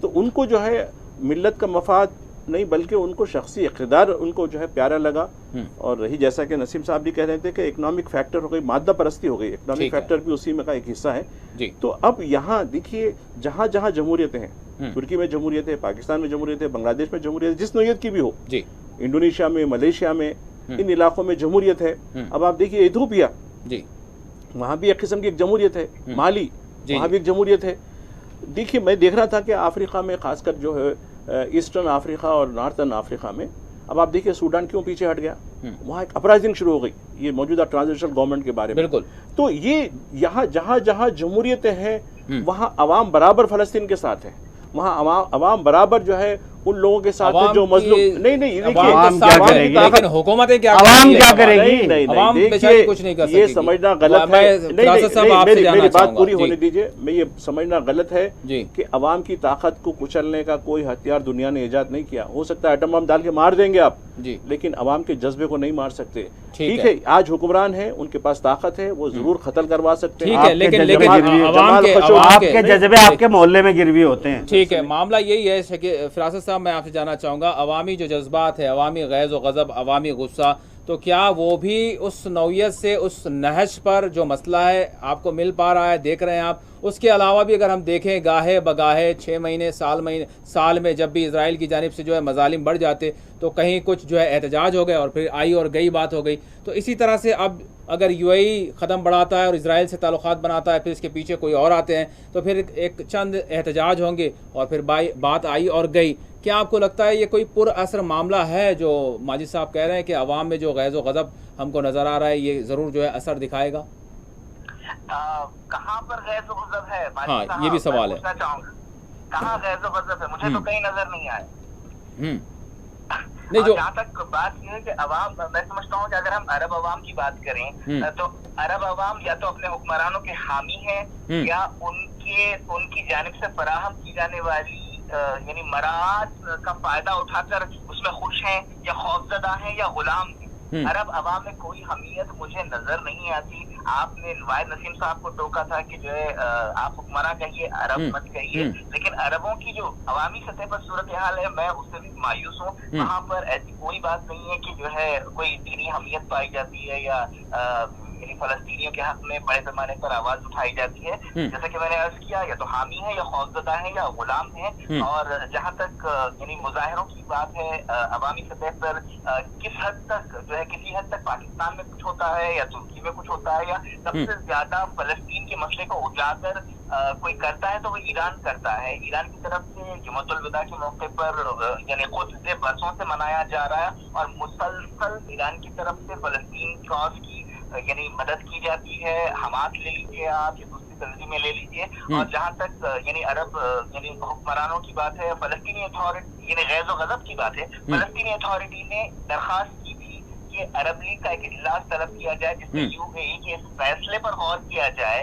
तो उनको जो है मिल्लत का मफाद नहीं बल्कि उनको शख्सी इक़्तिदार उनको जो है प्यारा लगा। और रही जैसा कि नसीम साहब भी कह रहे थे कि इकोनॉमिक फैक्टर हो गई, मादा परस्ती हो गई, इकोनॉमिक फैक्टर भी उसी में का एक हिस्सा है। तो अब यहाँ देखिए जहाँ जहाँ जमहूरियतें हैं, तुर्की में जमहूरियत है, पाकिस्तान में जमहूरियत है, बांग्लादेश में जमहूरियत है, जिस नौयत की भी हो, इंडोनेशिया में, मलेशिया में, इन इलाकों में जमहूरियत है। अब आप देखिए इथियोपिया, वहाँ भी एक किस्म की एक जमहूरियत है, माली वहाँ भी एक जमहूरियत है। देखिए मैं देख रहा था कि अफ्रीका में खासकर जो है ईस्टर्न अफ्रीका और नॉर्थर्न अफ्रीका में, अब आप देखिए सूडान क्यों पीछे हट गया, वहाँ एक अपराइजिंग शुरू हो गई ये मौजूदा ट्रांजिशनल गवर्नमेंट के बारे में। बिल्कुल। तो ये यहाँ जहाँ जहाँ जमहूरियतें हैं वहाँ अवाम बराबर फ़लस्तीन के साथ है, वहाँ अवाम बराबर जो है उन लोगों के साथ है जो मजलूम नहीं लेकिन हुकूमतें क्या करेगी, नहीं कुछ नहीं कर सकती। ये समझना गलत है, मेरी बात पूरी होने दीजिए। मैं ये समझना गलत है कि अवाम की ताकत को कुचलने का कोई हथियार दुनिया ने इजाद नहीं किया। हो सकता है एटम बम डाल के मार देंगे आप, लेकिन अवाम के जज्बे को नहीं मार सकते। ठीक है, आज हुक्मरान है, उनके पास ताकत है, वो जरूर कत्ल करवा सकते हैं, लेकिन आपके जज्बे आपके मोहल्ले में गिरवी होते हैं। ठीक है, मामला यही है कि फिरासत साहब मैं आपसे जानना चाहूँगा, अवामी जो जज्बात है, अवामी गैज़ व गज़ब, अवामी गुस्सा, तो क्या वो भी उस नौयत से, उस नहज पर जो मसला है आपको मिल पा रहा है, देख रहे हैं आप? उसके अलावा भी अगर हम देखें गाहे बगाहे 6 महीने साल में जब भी इजराइल की जानिब से जो है मजालिम बढ़ जाते तो कहीं कुछ जो है एहतजाज हो गए और फिर आई और गई बात हो गई। तो इसी तरह से अब अगर यूएई कदम बढ़ाता है और इजराइल से ताल्लुकात बनाता है, फिर इसके पीछे कोई और आते हैं तो फिर एक चंद एहतजाज होंगे और फिर बात आई और गई। क्या आपको लगता है ये कोई पुरअसर मामला है जो माजिद साहब कह रहे हैं कि अवाम में जो गैज़ व गज़ब हमको नज़र आ रहा है ये ज़रूर जो है असर दिखाएगा? कहाँ पर गैज़ व गज़ब है? हाँ, ये भी सवाल है। कहाँ गैज़ व गज़ब है? मुझे तो कहीं नजर नहीं आए। नहीं, जो जहाँ तक बात यह है कि अवाम, मैं समझता हूँ कि अगर हम अरब अवाम की बात करें तो अरब अवाम या तो अपने हुक्मरानों के हामी हैं या उनकी जानिब से फराहम की जाने वाली यानी मराहत का फायदा उठाकर उसमें खुश हैं या खौफजदा हैं या गुलाम हैं। अरब अवाम में कोई हमीयत मुझे नजर नहीं आती। आपने वाहिद नसीम साहब को टोका था कि जो है आप हुक्मरान कहिए, अरब मत कहिए, लेकिन अरबों की जो अवामी सतह पर सूरत हाल है मैं उससे भी मायूस हूँ। वहाँ पर ऐसी कोई बात नहीं है कि जो है कोई दीनी हमीयत पाई जाती है या फलस्तीनियों के हक में बड़े पैमाने पर आवाज उठाई जाती है। जैसा कि मैंने अर्ज किया, या तो हामी है या खौफजदा है या गुलाम है। और जहाँ तक यानी मुजाहिरों की बात है अवामी सतह पर किस हद तक जो है, किसी हद तक पाकिस्तान में कुछ होता है या तुर्की में कुछ होता है या सबसे ज्यादा फलस्तीन के मसले को उजागर कोई करता है तो वो ईरान करता है। ईरान की तरफ से जुमातुल विदा के मौके पर यानी खुद से बरसों से मनाया जा रहा है और मुसलसल ईरान की तरफ से फलस्तीन कॉज की यानी मदद की जाती है। हमास ले लीजिए आप या दूसरी तंजीमें ले लीजिए। और जहाँ तक यानी अरब यानी हुक्मरानों की बात है, फलस्तीनी अथॉरिटी यानी गैज़ व गज़ब की बात है, फलस्तीनी अथॉरिटी ने दरखास्त की थी कि अरब लीग का एक इजलास तलब किया जाए जिसमें यूएई के इस फैसले पर गौर किया जाए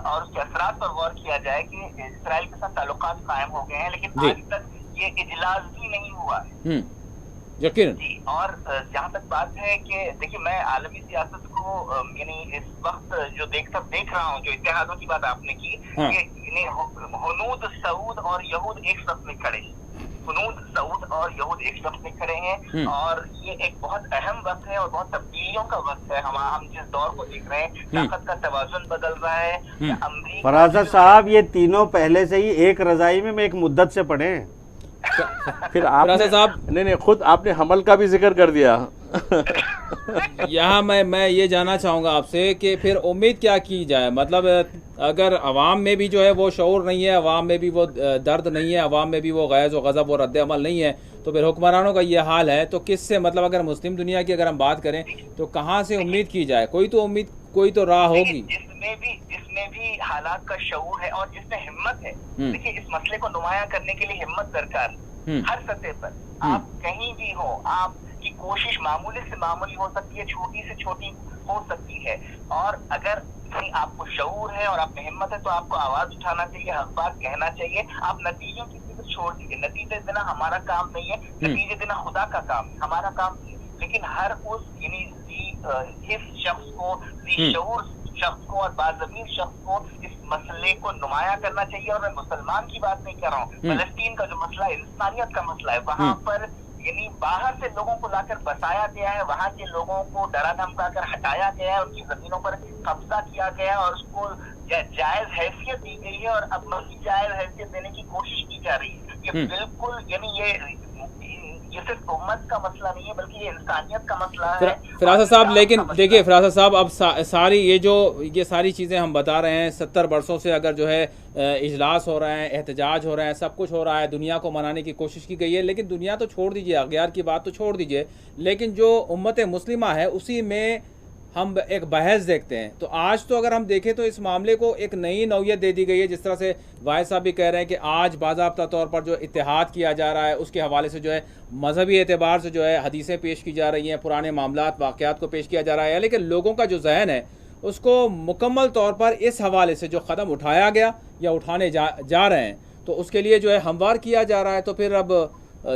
और उसके असरात पर गौर किया जाए कि इसराइल के साथ ताल्लुकात कायम हो गए हैं, लेकिन आज तक ये इजलास भी नहीं हुआ है। यकीन जी। और जहाँ तक बात है कि देखिए मैं आलमी सियासत को यानी इस वक्त जो देख रहा हूँ, जो इत्तेहादों की बात आपने की कि हुनूद सऊद और यहूद एक सफ में खड़े हैं, हुनूद सऊद और यहूद एक सफ में खड़े हैं और ये एक बहुत अहम वक्त है और बहुत तब्दीलियों का वक्त है। हम जिस दौर को देख रहे हैं, ताकत का तवाजुन बदल रहा है। फरासत साहब ये तीनों पहले से ही एक रजाई में एक मुद्दत से पढ़े हैं। फिर आपने साहब नहीं खुद आपने हमल का भी जिक्र कर दिया। यहाँ मैं ये जानना चाहूँगा आपसे कि फिर उम्मीद क्या की जाए, मतलब अगर अवाम में भी जो है वो शऊर नहीं है, अवाम में भी वो दर्द नहीं है, अवाम में भी वो गैज़ व गज़ब व रद्द अमल नहीं है, तो फिर हुक्मरानों का ये हाल है तो किससे, मतलब अगर मुस्लिम दुनिया की अगर हम बात करें तो कहाँ से उम्मीद की जाए? कोई तो राह होगी। जिसमें भी हालात का शऊर है और जिसमें हिम्मत है, देखिए इस मसले को नुमाया करने के लिए हिम्मत दरकार हर सतह पर। आप कहीं भी हो, आपकी कोशिश मामूली से मामूली हो सकती है, छोटी से छोटी हो सकती है, और अगर आपको शऊर है और आप में हिम्मत है तो आपको आवाज उठाना चाहिए, हक बात कहना चाहिए। आप नतीजों की फिक्र छोड़ दीजिए, नतीजे देना हमारा काम नहीं है, नतीजे देना खुदा का काम है, हमारा काम नहीं है। लेकिन हर उस यानी शख्स को, शऊर शख्स को और बाज़मीर शख्स को इस मसले को नुमाया करना चाहिए। और मैं मुसलमान की बात नहीं कर रहा हूँ, फलस्तीन का जो मसला है, इंसानियत का मसला है, वहाँ पर यानी बाहर से लोगों को लाकर बसाया गया है, वहाँ के लोगों को डरा धमका कर हटाया गया है, उनकी जमीनों पर कब्जा किया गया है और उसको जायज हैसियत दी गई है, और अब मज़ीद जायज हैसियत देने की कोशिश की जा रही है। ये बिल्कुल यानी ये सिर्फ उम्मत का मसला नहीं है बल्कि ये इंसानियत का मसला है। फिरासत साहब, लेकिन देखिए फिरासत साहब, अब सारी ये सारी चीज़ें हम बता रहे हैं, 70 वर्षों से अगर जो है इजलास हो रहे हैं, एहतजाज हो रहे हैं, सब कुछ हो रहा है, दुनिया को मनाने की कोशिश की गई है, लेकिन दुनिया तो छोड़ दीजिए, अगयार की बात तो छोड़ दीजिए, लेकिन जो उम्मत मुस्लिमा है उसी में हम एक बहस देखते हैं। तो आज तो अगर हम देखें तो इस मामले को एक नई नौयत दे दी गई है, जिस तरह से वाहिद साहब भी कह रहे हैं कि आज बाज़ाब्ता तौर पर जो इत्तेहाद किया जा रहा है उसके हवाले से जो है मजहबी एतबार से जो है हदीसें पेश की जा रही हैं, पुराने मामलात वाक़यात को पेश किया जा रहा है, लेकिन लोगों का जो जहन है उसको मुकम्मल तौर पर इस हवाले से जो कदम उठाया गया या उठाने जा रहे हैं तो उसके लिए जो है हमवार किया जा रहा है। तो फिर अब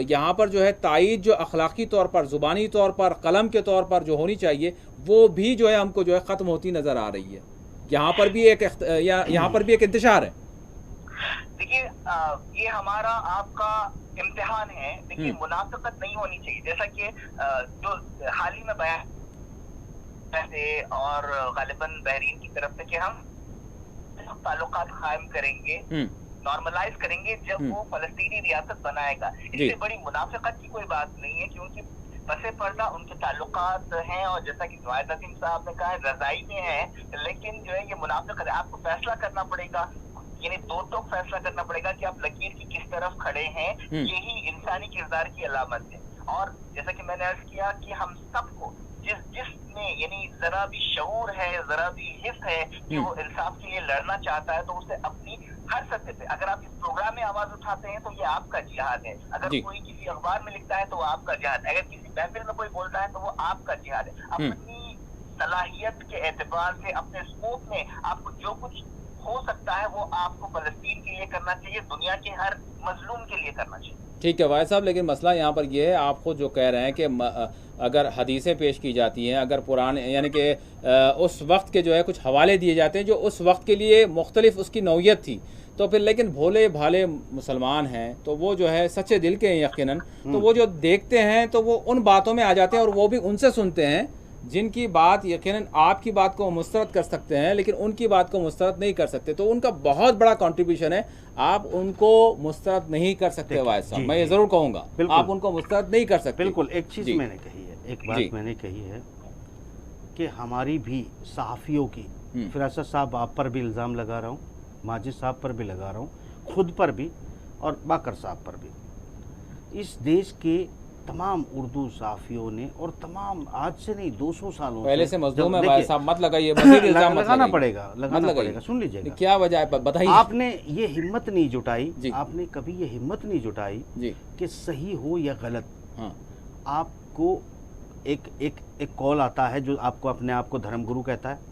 यहाँ पर जो है तायीद जो अखलाकी तौर पर, ज़ुबानी तौर पर, कलम के तौर पर जो होनी चाहिए वो भी जो है हमको जो है ख़त्म होती नज़र आ रही है। यहाँ पर भी एक इंतशार है। देखिए ये हमारा आपका इम्तिहान है। देखिए मुनाफिकत नहीं होनी चाहिए, जैसा कि जो हाल ही में बयान से और गालिबन बहरीन की तरफ से कि हम ताल्लुकात कायम करेंगे, नॉर्मलाइज करेंगे जब वो फलस्तीनी रियासत बनाएगा। इससे बड़ी मुनाफिकत की कोई बात नहीं है, क्योंकि बसे पर्दा उनके ताल्लुकात हैं और जैसा कि वाहिद नसीम साहब ने कहा रजाई में है, लेकिन जो है ये मुनाफिकत है। आपको फैसला करना पड़ेगा, यानी दो टोक फैसला करना पड़ेगा कि आप लकीर की किस तरफ खड़े हैं। यही इंसानी किरदार की अलामत है। और जैसा कि मैंने अर्ज किया कि हम सबको जिसमें यानी जरा भी शऊर है, जरा भी हिस्स है कि वो इंसाफ के लिए लड़ना चाहता है, तो उसे अपनी हर सतह पे, अगर आप इस प्रोग्राम में आवाज उठाते हैं तो ये आपका जिहाद है, अगर कोई किसी अखबार में लिखता है तो वो आपका जिहाद है, अगर किसी महफिल में कोई बोलता है तो वो आपका जिहाद है। अपनी सलाहियत के एतबार से, अपने स्कोप में आपको जो कुछ हो सकता है वो आपको फलस्तीन के लिए करना चाहिए, दुनिया के हर मजलूम के लिए करना चाहिए। ठीक है वाहिद साहब, लेकिन मसला यहाँ पर यह है, आप खुद जो कह रहे हैं कि अगर हदीसें पेश की जाती हैं, अगर पुराने यानी कि उस वक्त के जो है कुछ हवाले दिए जाते हैं जो उस वक्त के लिए मुख्तलिफ उसकी नौयत थी, तो फिर लेकिन भोले भाले मुसलमान हैं तो वो जो है सच्चे दिल के हैं यकीनन, तो वो जो देखते हैं तो वो उन बातों में आ जाते हैं और वो भी उनसे सुनते हैं जिनकी बात यकीनन आपकी बात को मुस्तरद कर सकते हैं लेकिन उनकी बात को मुस्तरद नहीं कर सकते। तो उनका बहुत बड़ा कंट्रीब्यूशन है, आप उनको मुस्तरद नहीं कर सकते वाहिद साहब, मैं ये ज़रूर कहूँगा, आप उनको मुस्तरद नहीं कर सकते। बिल्कुल, एक चीज़ मैंने कही है, एक बात मैंने कही है कि हमारी भी सहाफ़ियों की, फिरासत साहब आप पर भी इल्ज़ाम लगा रहा हूँ, माजिद साहब पर भी लगा रहा हूँ, खुद पर भी और बाकर साहब पर भी, इस देश के तमाम उर्दू सहाफ़ियों ने और तमाम आज से नहीं 200 सालों पहले से मज़लूम है भाई साहब, मत लगाइए, लगाना पड़ेगा, सुन लीजिएगा, क्या वजह है बताइए। आपने ये हिम्मत नहीं जुटाई, आपने कभी ये हिम्मत नहीं जुटाई कि सही हो या गलत, आपको एक कॉल आता है जो आपको अपने आप को धर्मगुरु कहता है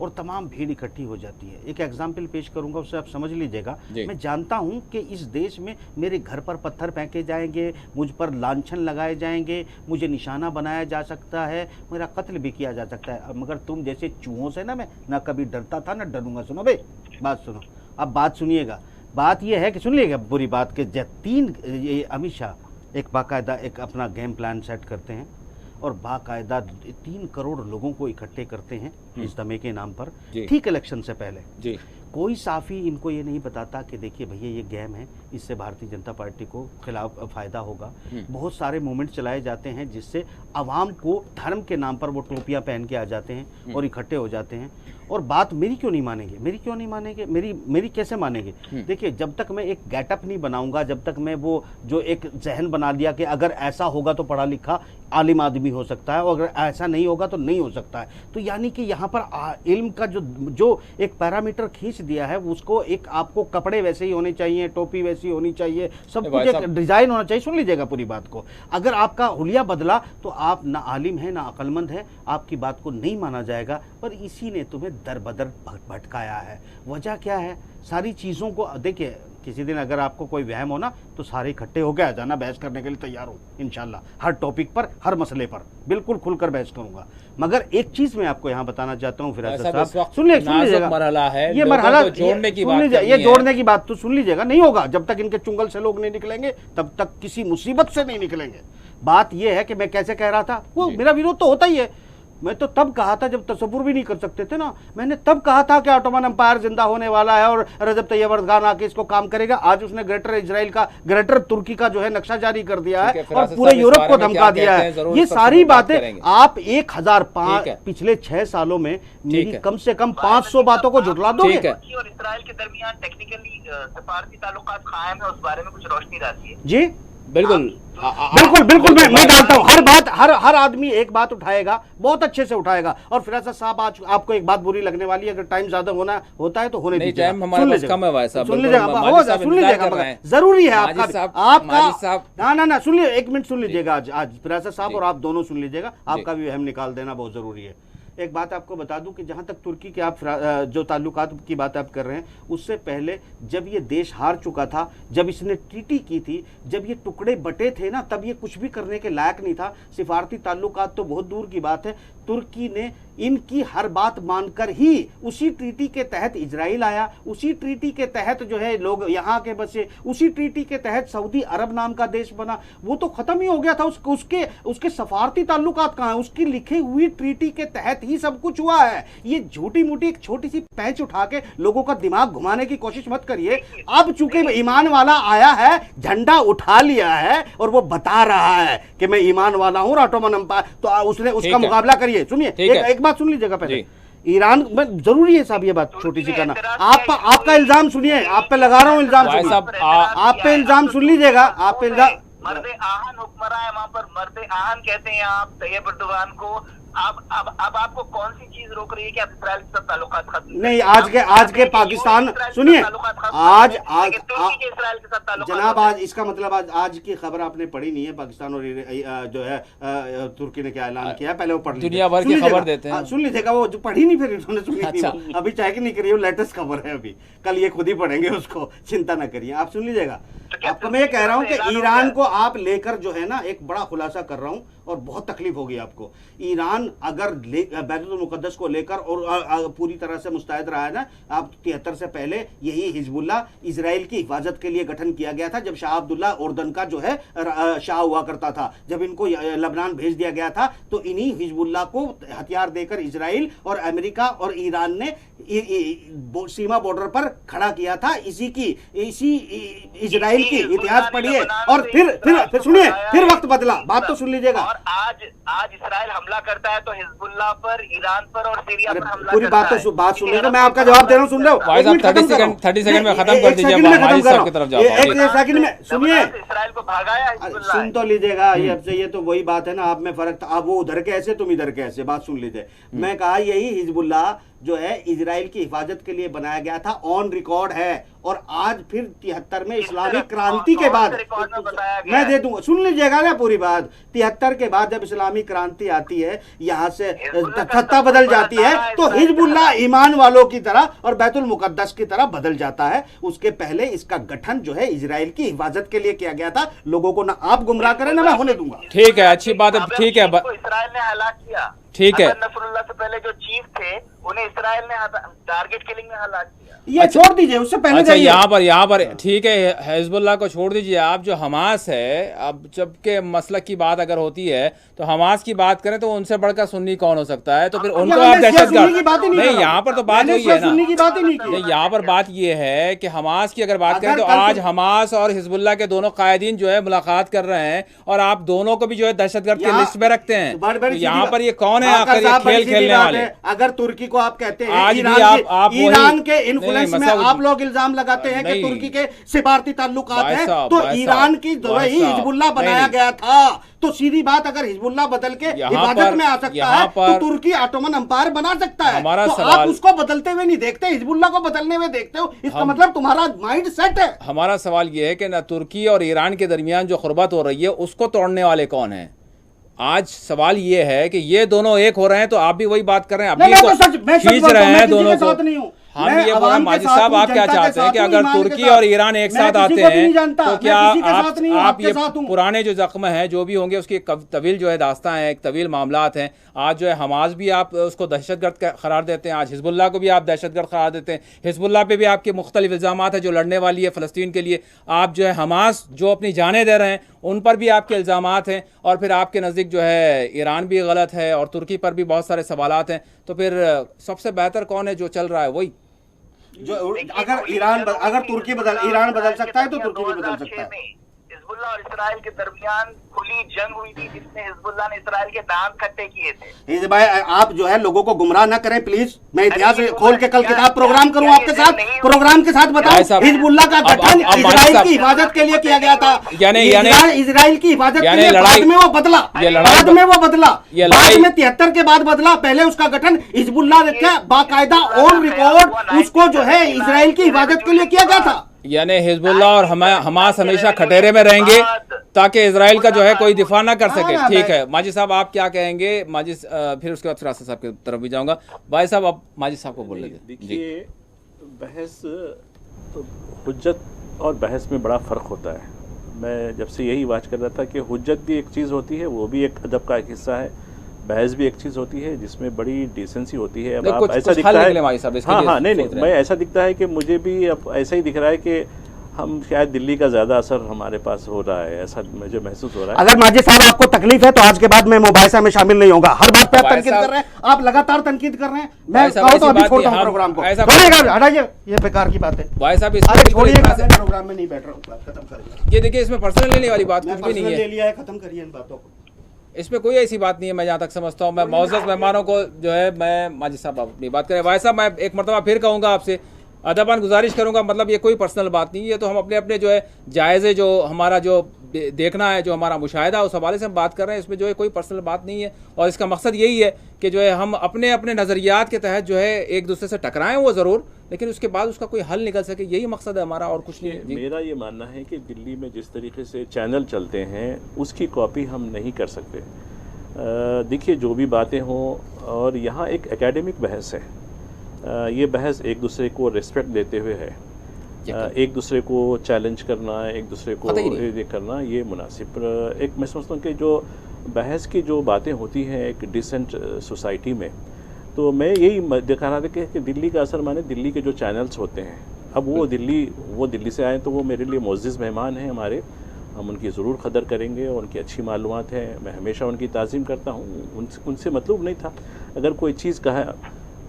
और तमाम भीड़ इकट्ठी हो जाती है। एक एग्जाम्पल पेश करूंगा, उससे आप समझ लीजिएगा। मैं जानता हूं कि इस देश में मेरे घर पर पत्थर फेंके जाएंगे, मुझ पर लांछन लगाए जाएंगे, मुझे निशाना बनाया जा सकता है, मेरा कत्ल भी किया जा सकता है, मगर तुम जैसे चूहों से ना मैं ना कभी डरता था ना डरूंगा। सुनो भाई, बात सुनो, अब बात सुनिएगा। बात यह है कि सुन लीजिएगा पूरी बात के, अमित शाह एक बाकायदा एक अपना गेम प्लान सेट करते हैं और बाकायदा 3 करोड़ लोगों को इकट्ठे करते हैं इज्तिमा के नाम पर, ठीक इलेक्शन से पहले। कोई साफ़ी इनको ये नहीं बताता कि देखिए भैया ये गेम है, इससे भारतीय जनता पार्टी को खिलाफ फ़ायदा होगा। बहुत सारे मूवमेंट चलाए जाते हैं जिससे आवाम को धर्म के नाम पर वो टोपियाँ पहन के आ जाते हैं और इकट्ठे हो जाते हैं। और बात मेरी क्यों नहीं मानेंगे, मेरी क्यों नहीं मानेंगे, मेरी कैसे मानेंगे? देखिए, जब तक मैं एक गेटअप नहीं बनाऊंगा, जब तक मैं वो जो एक जहन बना लिया कि अगर ऐसा होगा तो पढ़ा लिखा आलिम आदमी हो सकता है और अगर ऐसा नहीं होगा तो नहीं हो सकता है, तो यानी कि यहाँ पर इल्म का जो एक पैरामीटर खींच दिया है उसको, एक आपको कपड़े वैसे ही होने चाहिए, टोपी वैसी होनी चाहिए, सब कुछ एक डिजाइन होना चाहिए। सुन लीजिएगा पूरी बात को, अगर आपका हुलिया बदला तो आप ना आलिम है ना अक्लमंद है, आपकी बात को नहीं माना जाएगा। पर इसी ने तुम्हें दर बदर भटकाया है। वजह क्या है? सारी चीज़ों को देखिए, किसी दिन अगर आपको कोई वहम हो ना तो सारे इकट्ठे होकर आ जाना, बहस करने के लिए तैयार हो इंशाल्लाह। हर टॉपिक पर, हर मसले पर बिल्कुल खुलकर बहस करूंगा। मगर एक चीज़ मैं आपको यहाँ बताना चाहता हूँ फिराज साहब, सुन लीजिएगा, मरहला है ये मरहला जोड़ने की बात, ये जोड़ने की बात तो सुन लीजिएगा, नहीं होगा जब तक इनके चुंगल से लोग नहीं निकलेंगे, तब तक किसी मुसीबत से नहीं निकलेंगे। बात यह है कि मैं कैसे कह रहा था, वो मेरा विरोध तो होता ही है। मैं तो तब कहा था जब तसव्वुर भी नहीं कर सकते थे ना, मैंने तब कहा था कि ऑटोमन एम्पायर जिंदा होने वाला है और रजब तैयब एर्दोगान आके इसको काम करेगा। आज उसने ग्रेटर इजराइल का, ग्रेटर तुर्की का जो है नक्शा जारी कर दिया है और पूरे यूरोप को धमका दिया है। ये सारी बातें आप 1005 पिछले 6 सालों में मेरी कम से कम 500 बातों को जुटला दोगे। और इजराइल के दरमियान टेक्निकली सफारती ताल्लुकात कायम है, उस बारे में कुछ रोशनी डालती है। जी बिल्कुल बिल्कुल मैं डालता हूँ। हर बात, हर आदमी एक बात उठाएगा, बहुत अच्छे से उठाएगा। और फिराज साहब, आज आपको एक बात बुरी लगने वाली है, अगर टाइम ज्यादा होता है तो होने दीजिए। सुन लीजिएगा, जरूरी है आपका ना सुन लीजिए, 1 मिनट सुन लीजिएगा। आज फिराज साहब और आप दोनों सुन लीजिएगा, आपका भी अहम निकाल देना बहुत जरूरी है। एक बात आपको बता दूं कि जहां तक तुर्की के आप जो ताल्लुकात की बात आप कर रहे हैं, उससे पहले जब ये देश हार चुका था, जब इसने टीटी की थी, जब ये टुकड़े बटे थे ना, तब ये कुछ भी करने के लायक नहीं था। सिफारती ताल्लुकात तो बहुत दूर की बात है। तुर्की ने इनकी हर बात मानकर ही उसी ट्रीटी के तहत इजराइल आया, उसी ट्रीटी के तहत जो है लोग यहाँ के बसे, उसी ट्रीटी के तहत सऊदी अरब नाम का देश बना। वो तो खत्म ही हो गया था, उसके सफारती ताल्लुकात कहाँ है? उसकी लिखी हुई ट्रीटी के तहत ही सब कुछ हुआ है। ये झूठी मूठी एक छोटी सी पैंच उठा के लोगों का दिमाग घुमाने की कोशिश मत करिए। अब चूंकि ईमान वाला आया है, झंडा उठा लिया है और वो बता रहा है कि मैं ईमान वाला हूं, ऑटोमन एम्पायर, तो उसने उसका मुकाबला करिए। सुनिए, एक बात सुन लीजिएगा पहले, ईरान में जरूरी है साहब ये बात छोटी सी करना। आपका इल्जाम सुनिए, आप पे लगा रहा हूँ इल्जाम, आप पे इल्जाम सुन लीजिएगा, आप पे इल्जाम। मर्दे आहन हुक्मरान है वहाँ पर, मर्दे आहन कहते हैं आप तैयब एर्दोगान को। अब आपको कौन सी चीज रोक रही है कि आप इस्राइल के साथ ताल्लुकात खत्म नहीं? आज के पाकिस्तान, सुनिए, आज इस्राइल के साथ जनाब, आज इसका मतलब आज की खबर आपने पढ़ी नहीं है। पाकिस्तान और जो है तुर्की ने क्या ऐलान किया, पहले वो पढ़ लीजिए, दुनिया भर की खबर देते हैं, सुन लीजिएगा। वो जो पढ़ी नहीं, फिर इन्होंने सुनी नहीं, अभी चाहे नहीं करिए, लेटेस्ट खबर है, अभी कल ये खुद ही पढ़ेंगे उसको, चिंता ना करिए, आप सुन लीजिएगा। आपको मैं कह रहा हूँ कि ईरान को आप लेकर जो है ना, एक बड़ा खुलासा कर रहा हूँ और बहुत तकलीफ होगी आपको। ईरान अगर बैतुल मुकद्दस को लेकर और पूरी तरह से मुस्तैद रहा है ना, आप 73 से पहले यही हिजबुल्लाह इजराइल की हिफाजत के लिए गठन किया गया था, जब शाह अब्दुल्ला उर्दन का जो है शाह हुआ करता था। जब इनको लबनान भेज दिया गया था तो इन्हीं हिजबुल्लाह को हथियार देकर इजराइल और अमेरिका और ईरान ने सीमा बॉर्डर पर खड़ा किया था। इसी इजराइल की इतिहास पढ़िए और फिर सुनिए, फिर वक्त बदला, बात तो सुन लीजिएगा। और आज इजराइल हमला करता है तो हिजबुल्लाह पर, ईरान पर और सीरिया पर हमला पूरी बात तो बात सुन लीजिए, मैं आपका जवाब दे रहा हूँ, सुन रहे हो? 30 सेकंड में खत्म कर दीजिए, एक सेकंड में सुनिए, इजराइल को भगाया, सुन तो लीजिएगा। ये तो वही बात है ना, आप में फर्क था, आप वो उधर कैसे, तुम इधर कैसे, बात सुन लीजिए। मैं कहा यही हिजबुल्लाह जो है इजराइल की हिफाजत के लिए बनाया गया था, ऑन रिकॉर्ड है। और आज फिर 73 में इस्लामिक क्रांति के बाद, मैं दे दूंगा, सुन लीजिएगा ना पूरी बात, 73 के बाद जब इस्लामिक क्रांति आती है, यहाँ से सत्ता बदल जाती है, तो हिजबुल्लाह ईमान वालों की तरह और बैतुल मुकद्दस की तरह बदल जाता है। उसके पहले इसका गठन जो है इजराइल की हिफाजत के लिए किया गया था। लोगों को ना आप गुमराह करें ना मैं होने दूंगा। ठीक है, अच्छी बात है, ठीक है, इजराइल ने हलाक किया। ठीक है, नसरुल्लाह से पहले जो चीफ थे उन्हें इसराइल ने टारगेट किलिंग में हलाक किया। ये छोड़ दीजिए, उससे पहले अच्छा यहाँ पर ठीक है, हिजबुल्लाह को छोड़ दीजिए आप। जो हमास है, अब जबकि मसलक की बात अगर होती है तो हमास की बात करें तो उनसे बढ़कर सुन्नी कौन हो सकता है? तो फिर उनको आप दहशतगर्द नहीं, यहाँ पर तो बात वही है ना, नहीं यहाँ पर बात ये है कि हमास की अगर बात करें तो आज हमास और हिजबुल्लाह के दोनों कायदीन जो है मुलाकात कर रहे हैं और आप दोनों को भी जो है दहशतगर्द की लिस्ट में रखते हैं। तो यहाँ पर ये कौन है आखिर ये खेल खेलने वाले? अगर तुर्की को आप कहते हैं आज भी आप ईरान के इन्फ्लुएंस में आप लोग इल्जाम लगाते हैं कि तुर्की के सिफारती ताल्लुकात हैं, तो ईरान की ही हिजबुल्लाह बनाया गया था। तो सीधी बात, अगर हिजबुल्लाह बदल के हिफाजत में आ सकता है तो तुर्की ऑटोमन अंपायर बना सकता है। तो आप उसको बदलते हुए नहीं देखते, हिजबुल्लाह को बदलने हुए देखते हो। इसका मतलब तुम्हारा माइंड सेट है। हमारा सवाल यह है कि ना तुर्की और ईरान के दरमियान जो खुरबत हो रही है उसको तोड़ने वाले कौन है? आज सवाल ये है कि ये दोनों एक हो रहे हैं तो आप भी वही बात कर रहे हैं, अभी खींच रहे हैं दोनों को। हम ये बोल रहे हैं माजिद साहब, आप क्या चाहते हैं कि अगर तुर्की और ईरान एक साथ आते हैं तो क्या आप ये पुराने जो जख्म हैं जो भी होंगे उसकी तवील जो है दास्तां है, एक तवील मामलात हैं। आज जो है हमास भी आप उसको दहशतगर्द करार देते हैं, आज हिजबुल्लाह को भी आप दहशतगर्द करार देते हैं। हिजबुल्लाह पे भी आपके मुख्तलिफ इल्ज़ामात हैं जो लड़ने वाली है फ़लस्तीन के लिए। आप जो है हमास जो अपनी जानें दे रहे हैं उन पर भी आपके इल्ज़ामात हैं, और फिर आपके नज़दीक जो है ईरान भी गलत है और तुर्की पर भी बहुत सारे सवालात हैं। तो फिर सबसे बेहतर कौन है? जो चल रहा है वही। जो अगर तुर्की ईरान बदल सकता है तो तुर्की भी बदल सकता है। हिजबुल्लाह और इसराइल के दरमियान खुली जंग हुई थी जिसमें हिजबुल्लाह ने इसराइल के दांत खट्टे किए थे। भाई आप जो है लोगों को गुमराह ना करें प्लीज। मैं इतिहास खोल के कल किताब प्रोग्राम करूं आपके साथ, प्रोग्राम के साथ बताऊं हिजबुल्लाह का गठन इसराइल की हिफाजत के लिए किया गया था। इसराइल की हिफाजत के लिए बाद में वो बदला, बाद में 73 के बाद बदला। पहले उसका गठन हिजबुल्लाह ने बाकायदा ऑन रिकॉर्ड उसको जो है इसराइल की हिफाजत के लिए किया गया था। यानी हिजबुल्लाह और हमास हमेशा खटेरे में रहेंगे ताकि इजराइल का जो है कोई दिफा ना कर सके। ठीक है माजिद साहब, आप क्या कहेंगे? माजिद फिर उसके बाद फिर आसिफ साहब की तरफ भी जाऊंगा। भाई साहब, आप माजिद साहब को बोल लेंगे। देखिए, बहस हुज्जत और बहस में बड़ा फ़र्क होता है। मैं जब से यही बात कर रहा था कि हुज्जत भी एक चीज़ होती है, वो भी एक अदब का एक हिस्सा है। बहस भी एक चीज़ होती है जिसमें बड़ी डिसेंसी होती है। अब आप ऐसा दिखता है, नहीं, मैं ऐसा दिखता है कि मुझे भी अब ऐसा ही दिख रहा है कि हम शायद दिल्ली का ज़्यादा असर हमारे पास हो रहा है, ऐसा मुझे महसूस हो रहा है। अगर माजिद साहब आपको तकलीफ है तो आज के बाद मैं मुबाहिसा में शामिल नहीं होगा। हर बात पे आप तनकीद कर रहे हैं, आप लगातार तनकीद कर रहे हैं। मैं कहूं तो अभी छोड़ता हूं प्रोग्राम को। हटाइए, ये बेकार की बात है। भाई साहब प्रोग्राम में नहीं बैठ रहा हूं, खत्म करिए। ये देखिए, इसमें पर्सनल लेने वाली बात कुछ भी नहीं है। ले लिया है, खत्म करिए इन बातों को। इसमें कोई ऐसी बात नहीं है। मैं जहाँ तक समझता हूँ, मैं मौजूद मेहमानों को जो है, मैं माजिद साहब अपनी बात करें। भाई साहब, मैं एक मरतबा फिर कहूँगा आपसे, अदबान गुजारिश करूँगा, मतलब ये कोई पर्सनल बात नहीं है। तो हम अपने अपने जो है जायज़े, जो हमारा जो देखना है, जो हमारा मुशाहिदा है, उस हवाले से हम बात कर रहे हैं। इसमें जो है कोई पर्सनल बात नहीं है, और इसका मकसद यही है कि जो है हम अपने अपने नज़रियात के तहत जो है एक दूसरे से टकराएं, वो ज़रूर, लेकिन उसके बाद उसका कोई हल निकल सके, यही मकसद है हमारा, और कुछ नहीं। मेरा ये मानना है कि दिल्ली में जिस तरीके से चैनल चलते हैं उसकी कॉपी हम नहीं कर सकते। देखिए, जो भी बातें हों, और यहाँ एक एकेडमिक बहस है। ये बहस एक दूसरे को रिस्पेक्ट देते हुए है, एक दूसरे को चैलेंज करना, एक दूसरे को ये करना, ये मुनासिब। एक मैं समझता हूँ कि जो बहस की जो बातें होती हैं एक डिसेंट सोसाइटी में, तो मैं यही दिखा रहा था कि दिल्ली का असर माने दिल्ली के जो चैनल्स होते हैं, अब वो दिल्ली से आए तो वो मेरे लिए मोअज़्ज़िज़ मेहमान हैं हमारे, हम उनकी ज़रूर कदर करेंगे और उनकी अच्छी मालूमात है, मैं हमेशा उनकी ताज़ीम करता हूँ। उनसे मतलब नहीं था अगर कोई चीज़ कहा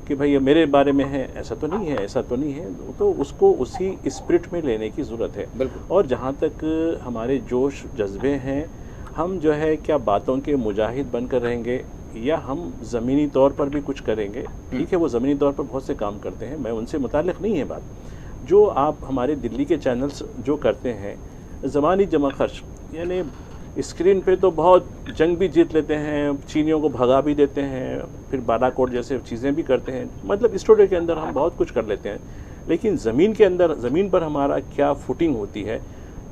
कि भाई ये मेरे बारे में है, ऐसा तो नहीं है, ऐसा तो नहीं है, तो उसको उसी स्पिरिट में लेने की ज़रूरत है। और जहाँ तक हमारे जोश जज्बे हैं, हम जो है क्या बातों के मुजाहिद बनकर रहेंगे या हम ज़मीनी तौर पर भी कुछ करेंगे? ठीक है, वो ज़मीनी तौर पर बहुत से काम करते हैं, मैं उनसे मुताल्लिक़ नहीं है बात। जो आप हमारे दिल्ली के चैनल्स जो करते हैं, ज़मानी जमा खर्च, यानी स्क्रीन पे तो बहुत जंग भी जीत लेते हैं, चीनियों को भगा भी देते हैं, फिर बालाकोट जैसे चीज़ें भी करते हैं, मतलब स्टूडियो के अंदर हम बहुत कुछ कर लेते हैं, लेकिन ज़मीन के अंदर, ज़मीन पर हमारा क्या फुटिंग होती है?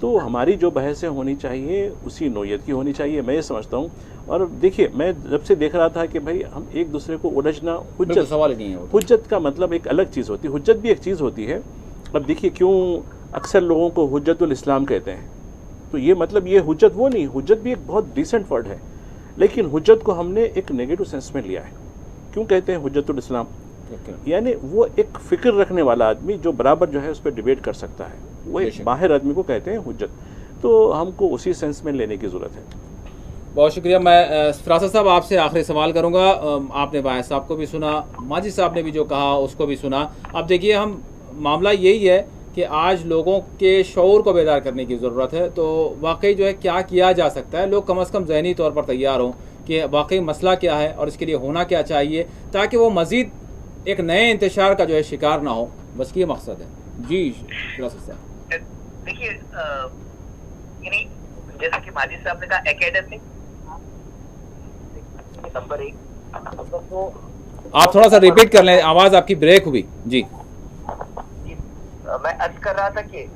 तो हमारी जो बहसें होनी चाहिए उसी नौयत की होनी चाहिए, मैं ये समझता हूँ। और देखिए, मैं जब से देख रहा था कि भाई हम एक दूसरे को उलझना, हुज्जत का मतलब एक अलग चीज़ होती है, हुज्जत भी एक चीज़ होती है। अब देखिए, क्यों अक्सर लोगों को हुज्जतुल इस्लाम कहते हैं, तो ये मतलब ये हुज्जत वो नहीं, हुज्जत भी एक बहुत डिसेंट वर्ड है, लेकिन हुज्जत को हमने एक नेगेटिव सेंस में लिया है। क्यों कहते हैं हुज्जतुल इस्लाम? यानी वो एक फिक्र रखने वाला आदमी जो बराबर जो है उस पर डिबेट कर सकता है, वो एक माहिर आदमी को कहते हैं हुज्जत। तो हमको उसी सेंस में लेने की ज़रूरत है। बहुत शुक्रिया। मैं फरासत साहब आपसे आखिरी सवाल करूंगा। आपने बाहिर साहब को भी सुना, माजिद साहब ने भी जो कहा उसको भी सुना। अब देखिए, हम मामला यही है कि आज लोगों के शऊर को बेदार करने की ज़रूरत है। तो वाकई जो है क्या किया जा सकता है, लोग कम से कम ज़हनी तौर पर तैयार हों कि वाकई मसला क्या है और इसके लिए होना क्या चाहिए, ताकि वो मज़ीद एक नए इंतशार का जो है शिकार ना हो। बस ये मकसद है। जी देखिए, यानी जैसा कि माजिद साहब ने कहा, एकेडमिक नंबर 1। आप थोड़ा सा रिपीट कर लें, आवाज़ आपकी ब्रेक हुई। जी मैं अर्ज कर रहा था कि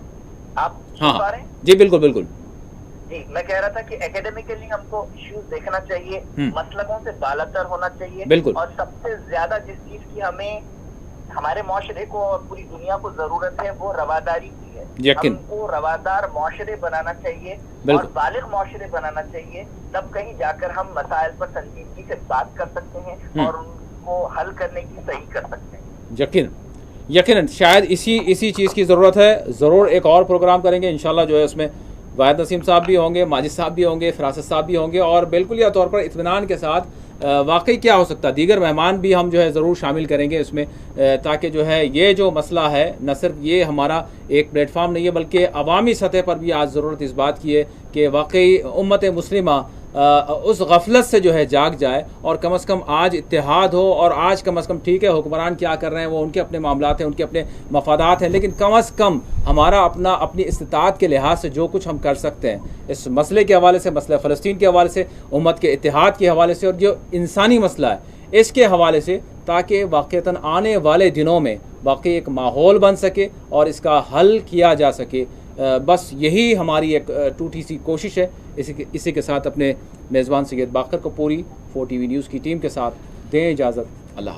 आप हाँ जी बिल्कुल बिल्कुल जी, मैं कह रहा था कि एकेडमिकली हमको इश्यूज देखना चाहिए, मसलकों से बालातर होना चाहिए बिल्कुल। और सबसे ज्यादा जिस चीज की हमें हमारे माशरे को और पूरी दुनिया को जरूरत है वो रवादारी की है। हमको रवादार माशरे बनाना चाहिए और बालिग माशरे बनाना चाहिए, तब कहीं जाकर हम मसाइल पर संजीदगी से बात कर सकते हैं और उनको हल करने की सही कर सकते हैं। यकीनन शायद इसी चीज़ की ज़रूरत है। ज़रूर एक और प्रोग्राम करेंगे इंशाल्लाह, जो है उसमें वाहिद नसीम साहब भी होंगे, माजिद साहब भी होंगे, फरासत साहब भी होंगे और बिल्कुल या तौर पर इत्मीनान के साथ वाकई क्या हो सकता है, दीगर मेहमान भी हम जो है ज़रूर शामिल करेंगे इसमें, ताकि जो है ये जो मसला है न सिर्फ ये हमारा एक प्लेटफार्म नहीं है बल्कि अवामी सतह पर भी आज ज़रूरत इस बात की है कि वाकई उम्मत मुस्लिमा उस गफलत से जो है जाग जाए और कम से कम आज इत्तेहाद हो। और आज कम से कम ठीक है हुक्मरान क्या कर रहे हैं, वो उनके अपने मामलात हैं, उनके अपने मफादात हैं, लेकिन कम से कम हमारा अपनी इस्तिताअत के लिहाज से जो कुछ हम कर सकते हैं इस मसले के हवाले से, मसला फ़लस्तीन के हवाले से, उम्मत के इत्तेहाद के हवाले से और जो इंसानी मसला है इसके हवाले से, ताकि वाक़तन आने वाले दिनों में वाकई एक माहौल बन सके और इसका हल किया जा सके। बस यही हमारी एक टूटी सी कोशिश है। इसी के साथ अपने मेज़बान सैयद बाकर को पूरी 4TV न्यूज़ की टीम के साथ दें इजाज़त। अल्लाह।